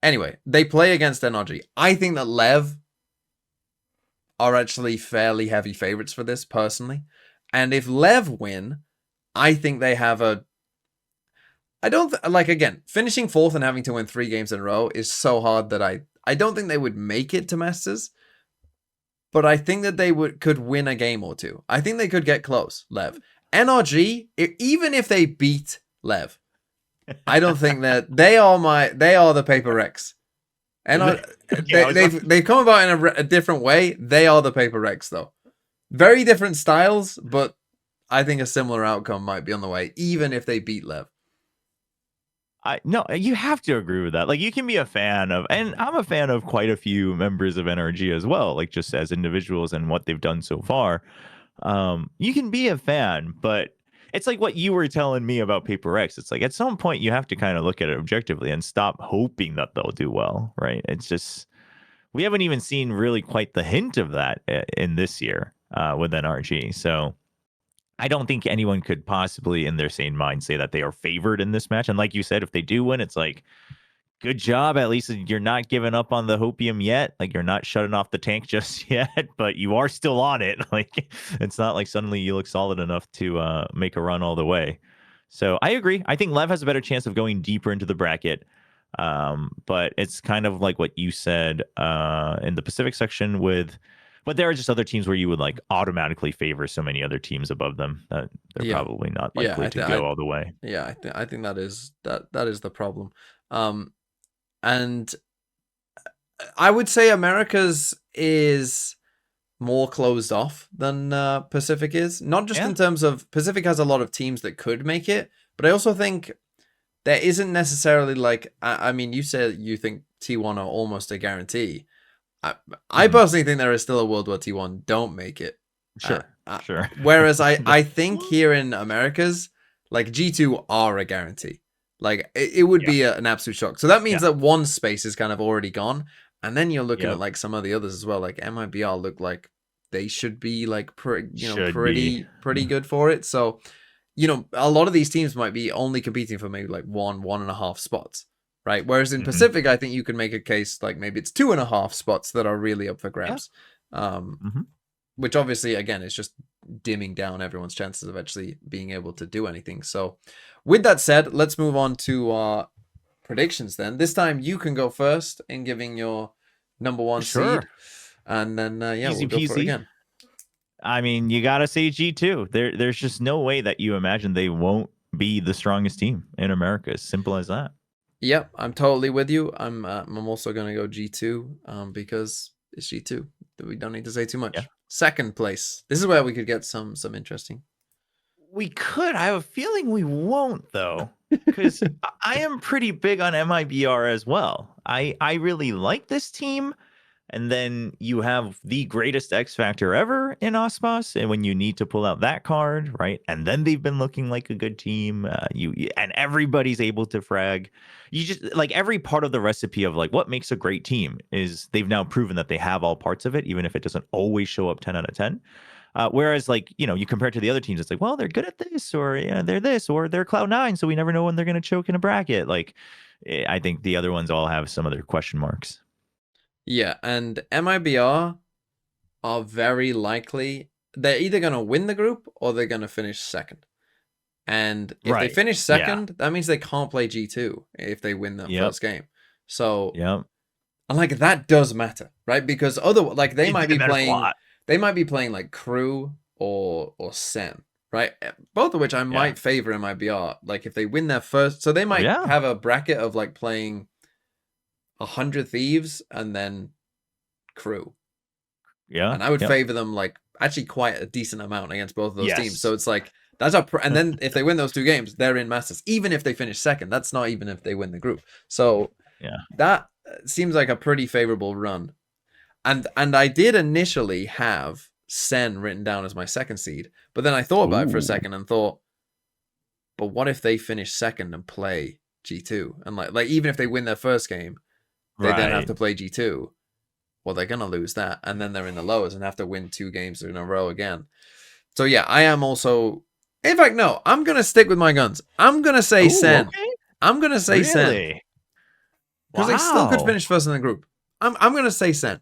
S1: Anyway, they play against NRG. I think that Lev are actually fairly heavy favorites for this, personally. And if Lev win, I think they have again, finishing fourth and having to win 3 games in a row is so hard that I don't think they would make it to Masters, but I think that they could win a game or two. I think they could get close, Lev. NRG, even if they beat Lev, I don't think that they are the Paper Rex. And they've come about in a different way. They are the Paper Rex, though. Very different styles, but I think a similar outcome might be on the way, even if they beat Lev.
S2: No, you have to agree with that. Like, you can be a fan of, and I'm a fan of quite a few members of NRG as well, like just as individuals and what they've done so far. You can be a fan, but it's like what you were telling me about Paper X. It's like at some point you have to kind of look at it objectively and stop hoping that they'll do well, right? It's just, we haven't even seen really quite the hint of that in this year with NRG. So I don't think anyone could possibly in their sane mind say that they are favored in this match. And like you said, if they do win, it's like, good job. At least you're not giving up on the hopium yet. Like, you're not shutting off the tank just yet, but you are still on it. Like, it's not like suddenly you look solid enough to make a run all the way. So I agree. I think Lev has a better chance of going deeper into the bracket. But it's kind of like what you said in the Pacific section but there are just other teams where you would like automatically favor so many other teams above them that they're probably not likely to go all the way.
S1: Yeah, I think that is the problem. And I would say America's is more closed off than Pacific is. Not just in terms of Pacific has a lot of teams that could make it, but I also think there isn't necessarily like, you said you think T1 are almost a guarantee. I personally think there is still a world where T1 don't make it.
S2: Sure.
S1: Whereas I think here in Americas, like G2 are a guarantee. Like it would be an absolute shock. So that means that one space is kind of already gone. And then you're looking at like some of the others as well. Like MIBR look like they should be like pretty good for it. So, a lot of these teams might be only competing for maybe like 1.5 spots. Right. Whereas in Pacific, I think you can make a case like maybe it's 2.5 spots that are really up for grabs. Which obviously, again, is just dimming down everyone's chances of actually being able to do anything. So with that said, let's move on to our predictions then. This time you can go first in giving your number 1 seed. And then, we'll go for it again.
S2: You got to say G2. There's just no way that you imagine they won't be the strongest team in America. As simple as that.
S1: Yep, I'm totally with you. I'm also going to go G2 because it's G2. We don't need to say too much. Yeah. Second place. This is where we could get some interesting.
S2: We could. I have a feeling we won't, though, because I am pretty big on MIBR as well. I really like this team, And then you have the greatest X Factor ever in Osmos, and when you need to pull out that card, right? And then they've been looking like a good team. And everybody's able to frag. You just like every part of the recipe of like what makes a great team is they've now proven that they have all parts of it, even if it doesn't always show up 10 out of 10. Whereas, like, you compare it to the other teams, it's like, well, they're good at this, or they're this, or they're Cloud9, so we never know when they're going to choke in a bracket. Like, I think the other ones all have some other question marks.
S1: Yeah, and MIBR are very likely they're either going to win the group or they're going to finish second. And if they finish second, that means they can't play G2 if they win that first game. So, and like that does matter, right? Because like they might be playing like Crew or Sen, right? Both of which I might favor in my BR. Like if they win their first, so they might have a bracket of like playing 100 Thieves and then Crew.
S2: Yeah.
S1: And I would favor them like actually quite a decent amount against both of those teams. So it's like that's a and then if they win those 2 games, they're in Masters. Even if they finish second, that's not even if they win the group. So that seems like a pretty favorable run. And I did initially have Sen written down as my second seed, but then I thought about it for a second and thought, but what if they finish second and play G2? And like even if they win their first game, they then have to play G2. Well, they're going to lose that. And then they're in the lowers and have to win 2 games in a row again. So yeah, I am also... In fact, no, I'm going to stick with my guns. I'm going to say Sen. Okay. I'm going to say Sen. Because they still could finish first in the group. I'm going to say Sen.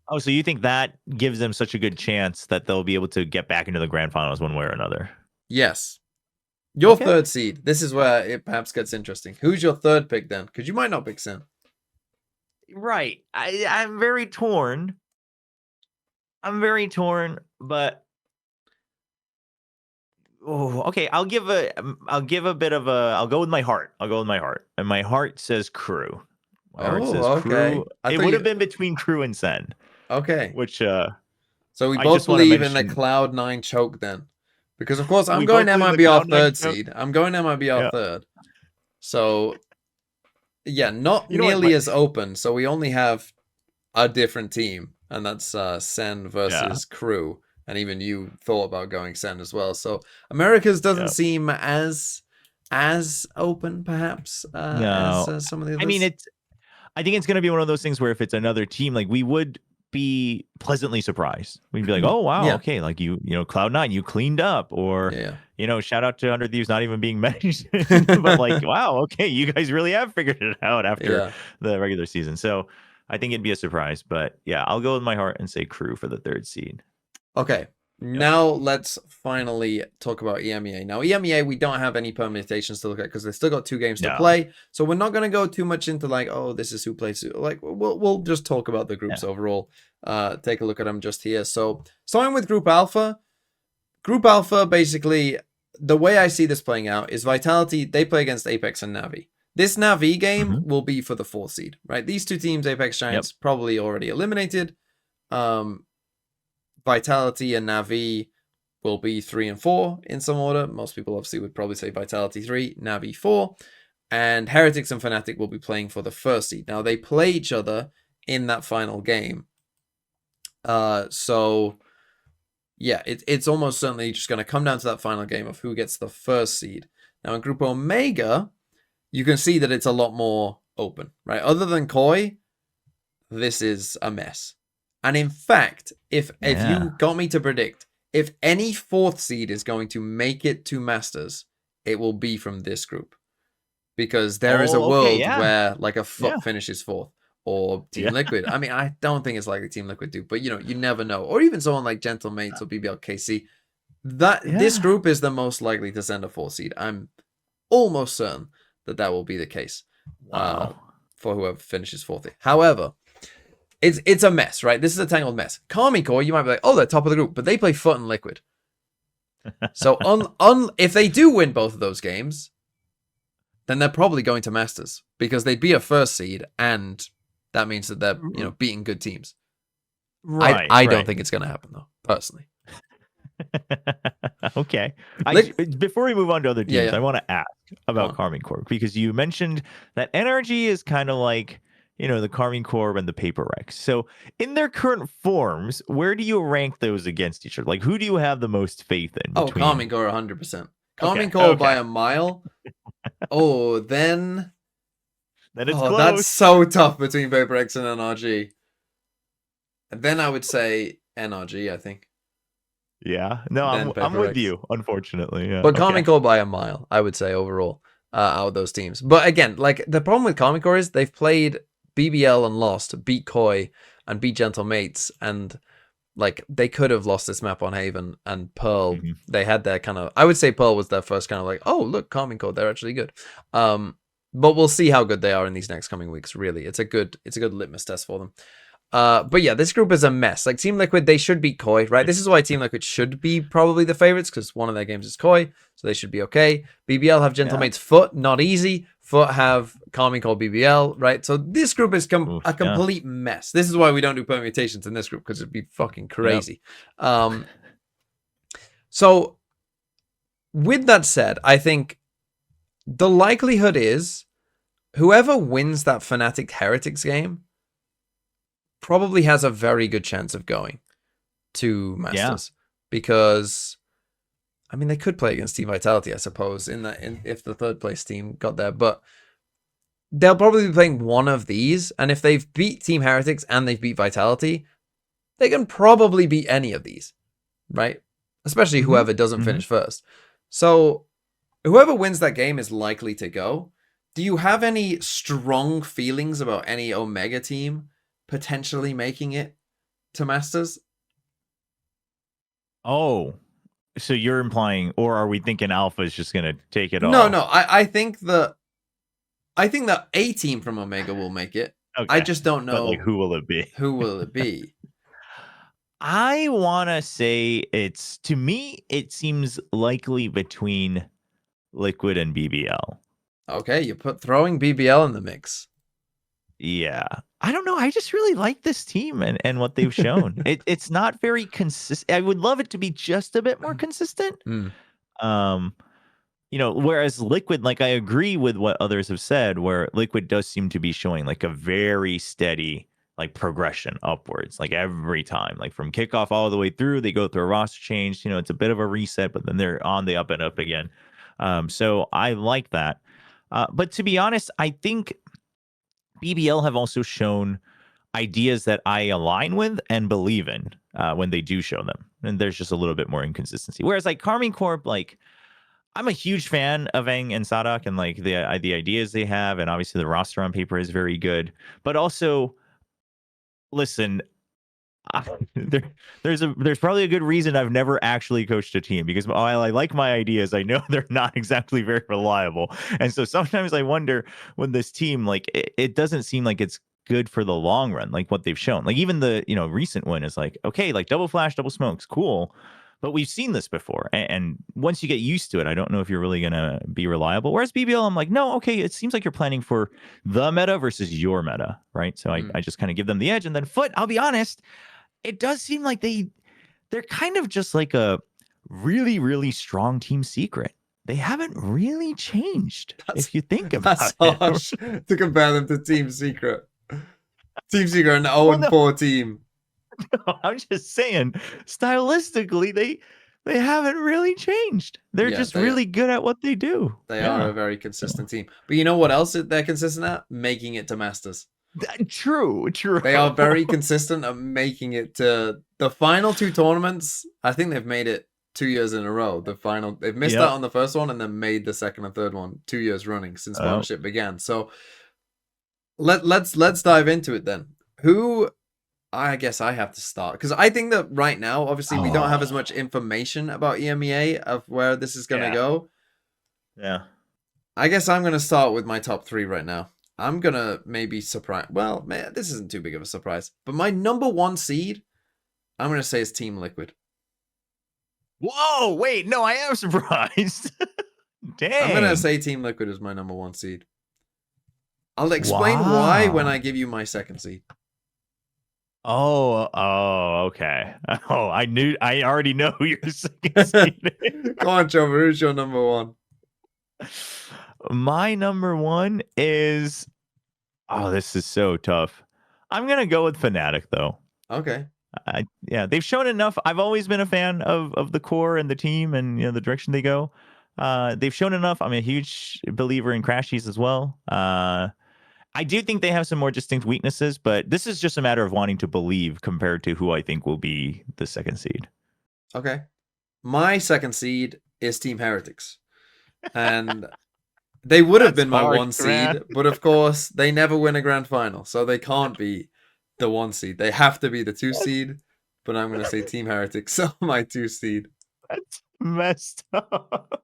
S2: Oh, so you think that gives them such a good chance that they'll be able to get back into the grand finals one way or another?
S1: Yes. Your third seed. This is where it perhaps gets interesting. Who's your third pick then? Because you might not pick Sen.
S2: Right. I'm very torn. But okay. I'll go with my heart. And my heart says Crew. Crew. It would have been between Crew and Sen.
S1: Okay.
S2: Which
S1: so we both believe in the Cloud9 choke then. Because of course I'm going MIBR third seed. I'm going MIBR third. So yeah, not nearly as open. So we only have a different team, and that's Sen versus Crew. And even you thought about going Sen as well. So Americas doesn't seem as open, perhaps, as some of the others.
S2: I mean, I think it's going to be one of those things where if it's another team, like we would be pleasantly surprised. We'd be like, oh wow, okay, like you know, Cloud9, you cleaned up, or you know, shout out to 100 Thieves not even being mentioned, but like, wow, okay, you guys really have figured it out after the regular season. So I think it'd be a surprise, but yeah, I'll go with my heart and say Crew for the third seed.
S1: Okay. Now let's finally talk about EMEA. Now EMEA, we don't have any permutations to look at because they've still got 2 games to play. So we're not going to go too much into like, oh, this is who plays. Like we'll just talk about the groups overall. Take a look at them just here. So starting with Group Alpha. Group Alpha, basically, the way I see this playing out is Vitality, they play against Apex and Navi. This Navi game will be for the 4th seed, right? These 2 teams, Apex Giants, probably already eliminated. Vitality and Navi will be 3 and 4 in some order. Most people obviously would probably say Vitality 3, Navi 4. And Heretics and Fnatic will be playing for the 1st seed. Now, they play each other in that final game. So, yeah, it's almost certainly just going to come down to that final game of who gets the 1st seed. Now, in Group Omega, you can see that it's a lot more open, right? Other than Koi, this is a mess. And in fact, if you got me to predict, if any 4th seed is going to make it to Masters, it will be from this group. Because there is a world where like a FUT finishes 4th or Team Liquid. I mean, I don't think it's like Team Liquid do, but you know, you never know. Or even someone like Gentlemates or BBLKC. This group is the most likely to send a 4th seed. I'm almost certain that will be the case for whoever finishes 4th. However, it's a mess, right? This is a tangled mess. Karmine Core, you might be like, oh, they're top of the group, but they play FUT and Liquid. So if they do win both of those games, then they're probably going to Masters because they'd be a 1st seed, and that means that they're beating good teams. Right. I don't think it's going to happen though, personally.
S2: Okay. Before we move on to other teams, I want to ask about Karmine Core because you mentioned that NRG is kind of like the Carmine Corp and the Paper Rex. So in their current forms, where do you rank those against each other? Like, who do you have the most faith in
S1: Oh,
S2: between?
S1: Carmine Corp 100%. Carmine
S2: Okay,
S1: Corp by a mile. Oh, then
S2: it's close.
S1: That's so tough between Paper X and NRG. And then I would say NRG, I think.
S2: Yeah. No, I'm with you, unfortunately. Yeah.
S1: But Carmine Corp by a mile, I would say, overall, out of those teams. But again, like, the problem with Carmine Corp is they've played BBL and lost, beat Koi and beat Gentle Mates, and like, they could have lost this map on Haven and Pearl.
S2: Mm-hmm.
S1: They had their kind of, I would say Pearl was their first kind of like, oh, look, Carmine Corp, they're actually good. But we'll see how good they are in these next coming weeks, really. It's a good litmus test for them. But yeah, this group is a mess. Like, Team Liquid, they should beat Koi, right? This is why Team Liquid should be probably the favorites, because one of their games is Koi, so they should be okay. BBL have Gentlemate's Foot, not easy. Foot have Carmine Corp BBL, right? So this group is a complete mess. This is why we don't do permutations in this group, because it'd be fucking crazy. Yep. So with that said, I think the likelihood is whoever wins that Fnatic Heretics game probably has a very good chance of going to Masters, because I mean, they could play against Team Vitality, I suppose, if the third place team got there, but they'll probably be playing one of these, and if they've beat Team Heretics and they've beat Vitality, they can probably beat any of these, right? Especially whoever doesn't finish first. So whoever wins that game is likely to go. Do you have any strong feelings about any Omega team potentially making it to Masters?
S2: Oh, so you're implying, or are we thinking Alpha is just going to take it off?
S1: No. I think that a team from Omega will make it. Okay. I just don't know.
S2: But like, who will it be?
S1: Who will it be?
S2: I want to say to me, it seems likely between Liquid and BBL.
S1: Okay, you put throwing BBL in the mix.
S2: Yeah. I don't know. I just really like this team and what they've shown. It's not very consistent. I would love it to be just a bit more consistent. Whereas Liquid, like, I agree with what others have said, where Liquid does seem to be showing like a very steady like progression upwards, like every time, like from kickoff all the way through, they go through a roster change. It's a bit of a reset, but then they're on the up and up again. So I like that. But to be honest, I think BBL have also shown ideas that I align with and believe in when they do show them. And there's just a little bit more inconsistency. Whereas like Carmine Corp, like, I'm a huge fan of Aang and Sadak and like the ideas they have. And obviously the roster on paper is very good. But also, listen, there's probably a good reason I've never actually coached a team, because while I like my ideas, I know they're not exactly very reliable. And so sometimes I wonder when this team, like, it doesn't seem like it's good for the long run, like what they've shown. Like even the recent win is like, okay, like double flash, double smokes, cool. But we've seen this before. And once you get used to it, I don't know if you're really going to be reliable. Whereas BBL, I'm like, no, okay, it seems like you're planning for the meta versus your meta, right? So I just kind of give them the edge. And then Foot, I'll be honest, it does seem like they're kind of just like a really, really strong team secret. They haven't really changed, if you think about it.
S1: That's harsh to compare them to Team Secret. Team Secret, an 0-4 team.
S2: No, I'm just saying, stylistically, they haven't really changed. They're just really good at what they do.
S1: They are a very consistent team. But you know what else they're consistent at? Making it to Masters.
S2: True.
S1: They are very consistent at making it to the final two tournaments. I think they've made it 2 years in a row. They've missed out on the first one and then made the second and third one 2 years running since partnership began. So let's dive into it then. Who? I guess I have to start, because I think that right now, obviously, we don't have as much information about EMEA of where this is going to go.
S2: Yeah.
S1: I guess I'm going to start with my top 3 right now. I'm going to maybe surprise. Well, man, this isn't too big of a surprise. But my number 1 seed, I'm going to say is Team Liquid.
S2: Whoa, wait, no, I am surprised. Dang.
S1: I'm going to say Team Liquid is my number 1 seed. I'll explain why when I give you my second seed.
S2: Oh, okay. Oh, I already know who your second seed is.
S1: Go on, Chobra, who's your number 1?
S2: My number 1 is, Oh, this is so tough. I'm gonna go with Fnatic though.
S1: Okay.
S2: Yeah, they've shown enough. I've always been a fan of the core and the team and the direction they go. They've shown enough. I'm a huge believer in Crashies as well. I do think they have some more distinct weaknesses, but this is just a matter of wanting to believe compared to who I think will be the second seed.
S1: Okay. My second seed is Team Heretics. And they would have
S2: That's
S1: been my
S2: harsh,
S1: one
S2: man.
S1: seed, but of course, they never win a grand final, so they can't be the one seed. They have to be the two seed, but I'm going to say Team Heretics, so my two seed.
S2: That's messed up.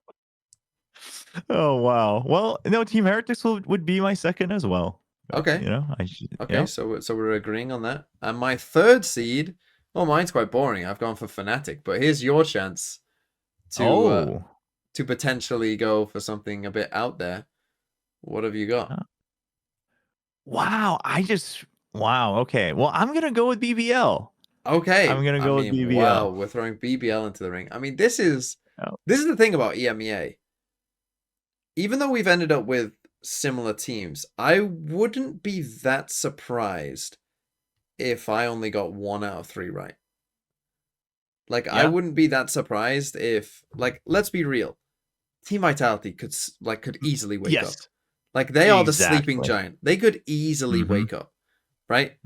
S2: Oh wow. Well, no, Team Heretics would be my second as well.
S1: Okay. Okay,
S2: Yep.
S1: so we're agreeing on that. And my third seed, well, mine's quite boring. I've gone for Fnatic, but here's your chance to potentially go for something a bit out there. What have you got?
S2: Wow. Wow. Okay. Well, I'm gonna go with BBL.
S1: Okay,
S2: I'm gonna
S1: I
S2: go with
S1: mean,
S2: BBL.
S1: wow, we're throwing BBL into the ring. I mean, this is
S2: Oh.
S1: the thing about EMEA. Even though we've ended up with similar teams, I wouldn't be that surprised if I only got 1 out of 3 right. Like, I
S2: Yeah.
S1: wouldn't be that surprised if, like, let's be real. Team Vitality could easily wake up. Like, they are the sleeping giant. They could easily wake up, right?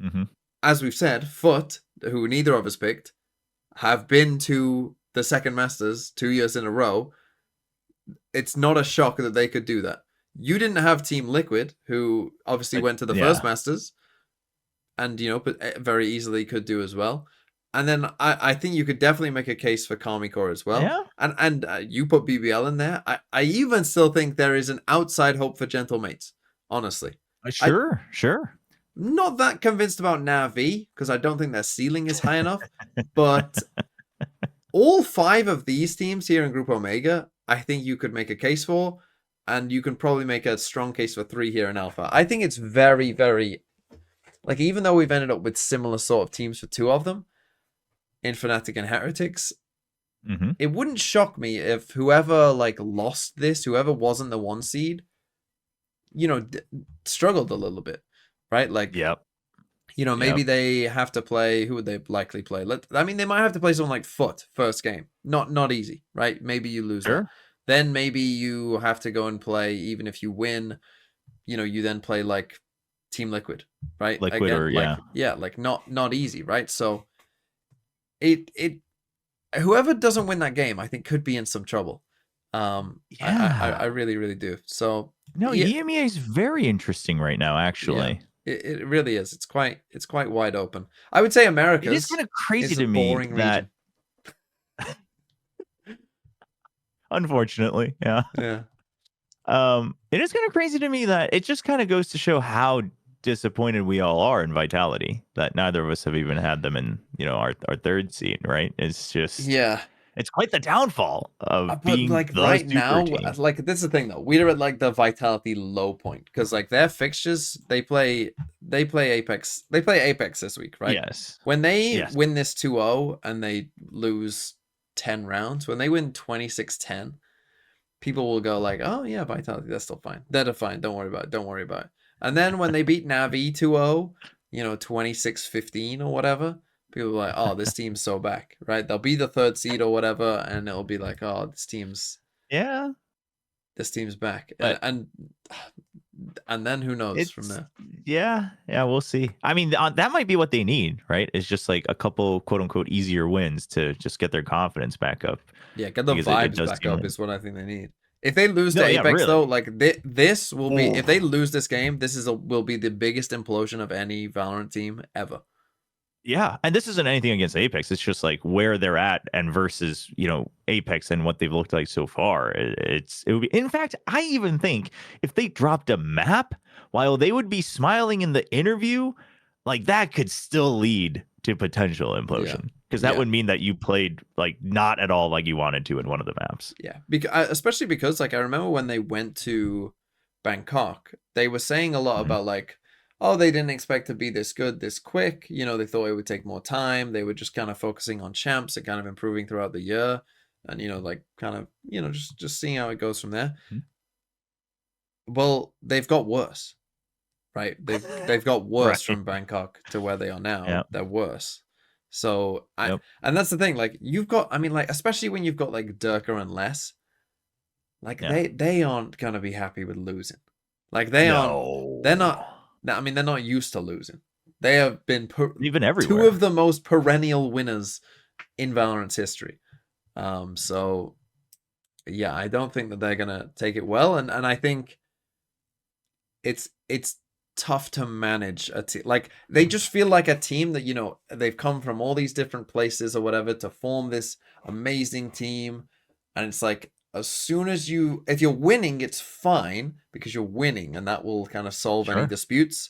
S1: As we've said, Foot, who neither of us picked, have been to the second Masters 2 years in a row. It's not a shock that they could do that. You didn't have Team Liquid, who obviously went to the first Masters, and but very easily could do as well. And then I think you could definitely make a case for Kami Core as well.
S2: Yeah.
S1: And you put BBL in there. I even still think there is an outside hope for Gentle Mates. Honestly.
S2: Sure.
S1: Not that convinced about Na'Vi, because I don't think their ceiling is high enough. But all 5 of these teams here in Group Omega, I think you could make a case for. And you can probably make a strong case for 3 here in Alpha. I think it's very, very... Like, even though we've ended up with similar sort of teams for 2 of them, in Fnatic and Heretics, it wouldn't shock me if whoever lost this, whoever wasn't the 1 seed, struggled a little bit, right? Like, maybe they have to play. Who would they likely play? I mean, they might have to play someone like Foot first game. Not easy, right? Maybe you lose that. Then maybe you have to go and play. Even if you win, you then play like Team Liquid, right?
S2: Liquid.
S1: Again, not easy, right? So it whoever doesn't win that game, I think, could be in some trouble. I really, really do. So
S2: no, EMEA is very interesting right now, actually.
S1: Yeah, it really is. It's quite wide open. I would say America.
S2: It is kind of crazy to me that unfortunately, yeah. It is kind of crazy to me that it just kind of goes to show how disappointed we all are in Vitality, that neither of us have even had them in our third seed, right? It's just it's quite the downfall of being
S1: like
S2: the
S1: right
S2: super
S1: now
S2: team.
S1: Like, this is the thing though, we're at like the Vitality low point, because like their fixtures, they play Apex this week, right? When they win this 2-0 and they lose 10 rounds, when they win 26-10, people will go like, oh yeah, Vitality, that's still fine, they're fine, don't worry about it. And then when they beat Na'Vi 2-0, 26-15 or whatever, people are like, oh, this team's so back, right? They'll be the 3rd seed or whatever, and it'll be like, oh, this team's back. And then who knows from there?
S2: Yeah, we'll see. I mean, that might be what they need, right? It's just like a couple quote unquote easier wins to just get their confidence back up.
S1: Yeah, get the vibes back up is what I think they need. If they lose to Apex, though, like this will be, if they lose this game, will be the biggest implosion of any Valorant team ever.
S2: Yeah, and this isn't anything against Apex. It's just like where they're at and versus Apex and what they've looked like so far. It would be. In fact, I even think if they dropped a map, while they would be smiling in the interview, like that could still lead to potential implosion, because that would mean that you played like not at all like you wanted to in one of the maps.
S1: Yeah, especially because like I remember when they went to Bangkok, they were saying a lot about like, oh, they didn't expect to be this good this quick. They thought it would take more time. They were just kind of focusing on champs and kind of improving throughout the year, and like kind of just seeing how it goes from there. Well, they've got worse. right? They've got worse
S2: Right.
S1: from Bangkok to where they are now.
S2: Yep.
S1: They're worse. So
S2: Yep.
S1: and that's the thing. Like you've got, I mean, like especially when you've got like Durka and Les, like
S2: Yeah.
S1: they aren't gonna be happy with losing. Like they aren't. They're
S2: No.
S1: not. I mean, they're not used to losing. They have been
S2: Even
S1: two
S2: everywhere.
S1: of the most perennial winners in Valorant's history. So yeah, I don't think that they're gonna take it well, and I think it's tough to manage a team. Like they just feel like a team that, you know, they've come from all these different places or whatever to form this amazing team, and it's like as soon as if you're winning, it's fine because you're winning, and that will kind of solve any
S2: Sure.
S1: disputes.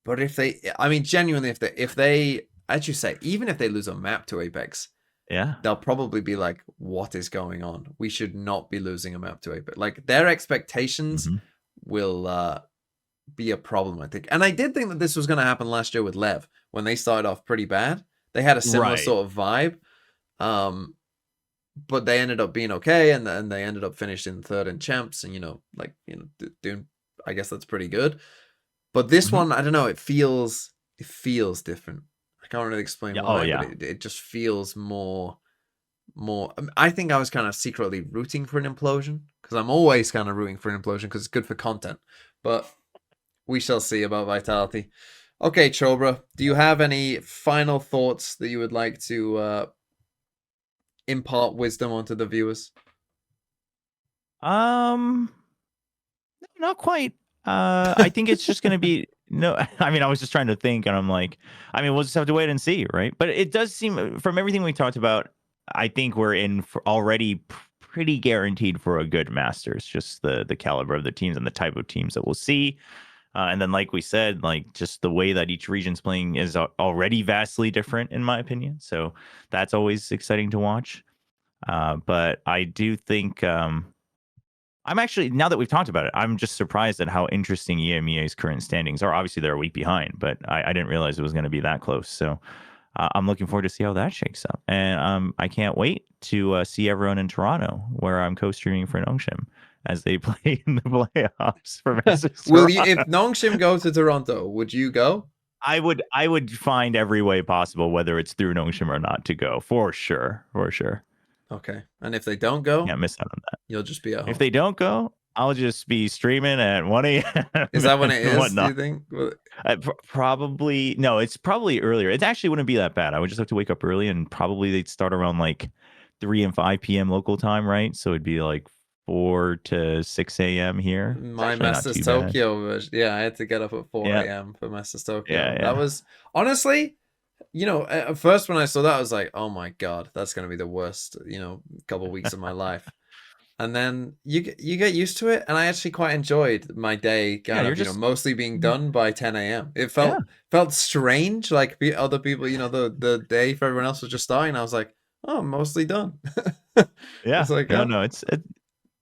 S1: But if they, I mean, genuinely, if they, as you say, even if they lose a map to Apex,
S2: Yeah.
S1: they'll probably be like, what is going on? We should not be losing a map to Apex. Like their expectations will be a problem, I think. And I did think that this was going to happen last year with Lev when they started off pretty bad. They had a similar sort of vibe. But they ended up being okay, and they ended up finishing third in champs, and doing. I guess that's pretty good. But this one, I don't know. It feels different. I can't really explain why. But it just feels more. I think I was kind of secretly rooting for an implosion because I'm always kind of rooting for an implosion because it's good for content. But we shall see about Vitality. Okay, Chobra, do you have any final thoughts that you would like to impart wisdom onto the viewers?
S2: Not quite. I think it's just going to be no. I mean, I was just trying to think, and I'm like, I mean, we'll just have to wait and see, right? But it does seem, from everything we talked about, I think we're in for already pretty guaranteed for a good Masters. Just the caliber of the teams and the type of teams that we'll see. And then, like we said, like just the way that each region's playing is already vastly different, in my opinion. So that's always exciting to watch. But I do think I'm actually, now that we've talked about it, I'm just surprised at how interesting EMEA's current standings are. Obviously, they're a week behind, but I didn't realize it was going to be that close. So I'm looking forward to see how that shakes up. And I can't wait to see everyone in Toronto, where I'm co-streaming for Nongshim as they play in the playoffs for Masters.
S1: Will you, if Nongshim go to Toronto, would you go?
S2: I would find every way possible, whether it's through Nongshim or not, to go for sure.
S1: Okay, and if they don't go,
S2: can't miss out on that.
S1: You'll just be at home.
S2: If they don't go, I'll just be streaming at 1 a.m.
S1: Is that when it is? Do you think?
S2: Probably no. It's probably earlier. It actually wouldn't be that bad. I would just have to wake up early, and probably they'd start around like 3 and 5 p.m. local time, right? So it'd be like 4 to 6 a.m. here.
S1: My Masters Tokyo version. Yeah, I had to get up at 4 a.m. for Masters Tokyo. Yeah. That was honestly, at first when I saw that, I was like, oh my god, that's gonna be the worst, couple of weeks of my life. And then you get used to it, and I actually quite enjoyed my day mostly being done by 10 a.m. It felt strange, like other people, the day for everyone else was just starting. I was like, oh, I'm mostly done.
S2: Yeah, it's like, no,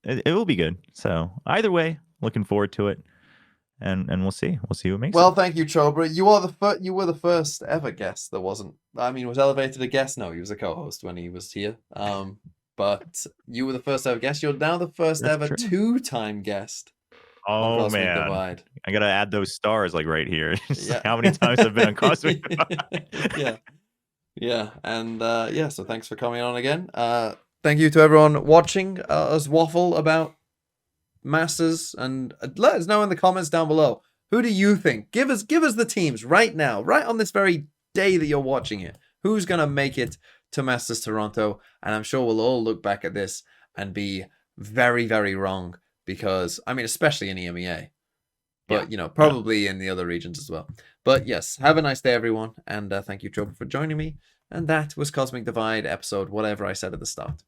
S2: it will be good. So either way, looking forward to it, and we'll see who makes it.
S1: Well, thank you, Chobra. You were the first ever guest that wasn't. I mean, was Elevated a guest? No, he was a co-host when he was here. But you were the first ever guest. You're now the first ever two-time guest.
S2: Oh man, Divide. I gotta add those stars like right here. How many times I've been on Cosmic Divide.
S1: Yeah, and so thanks for coming on again. Thank you to everyone watching us waffle about Masters, and let us know in the comments down below. Who do you think? Give us the teams right now, right on this very day that you're watching it. Who's gonna make it to Masters Toronto? And I'm sure we'll all look back at this and be very, very wrong, because I mean, especially in EMEA, but probably in the other regions as well. But yes, have a nice day, everyone, and thank you, Chobra, for joining me. And that was Cosmic Divide episode whatever I said at the start.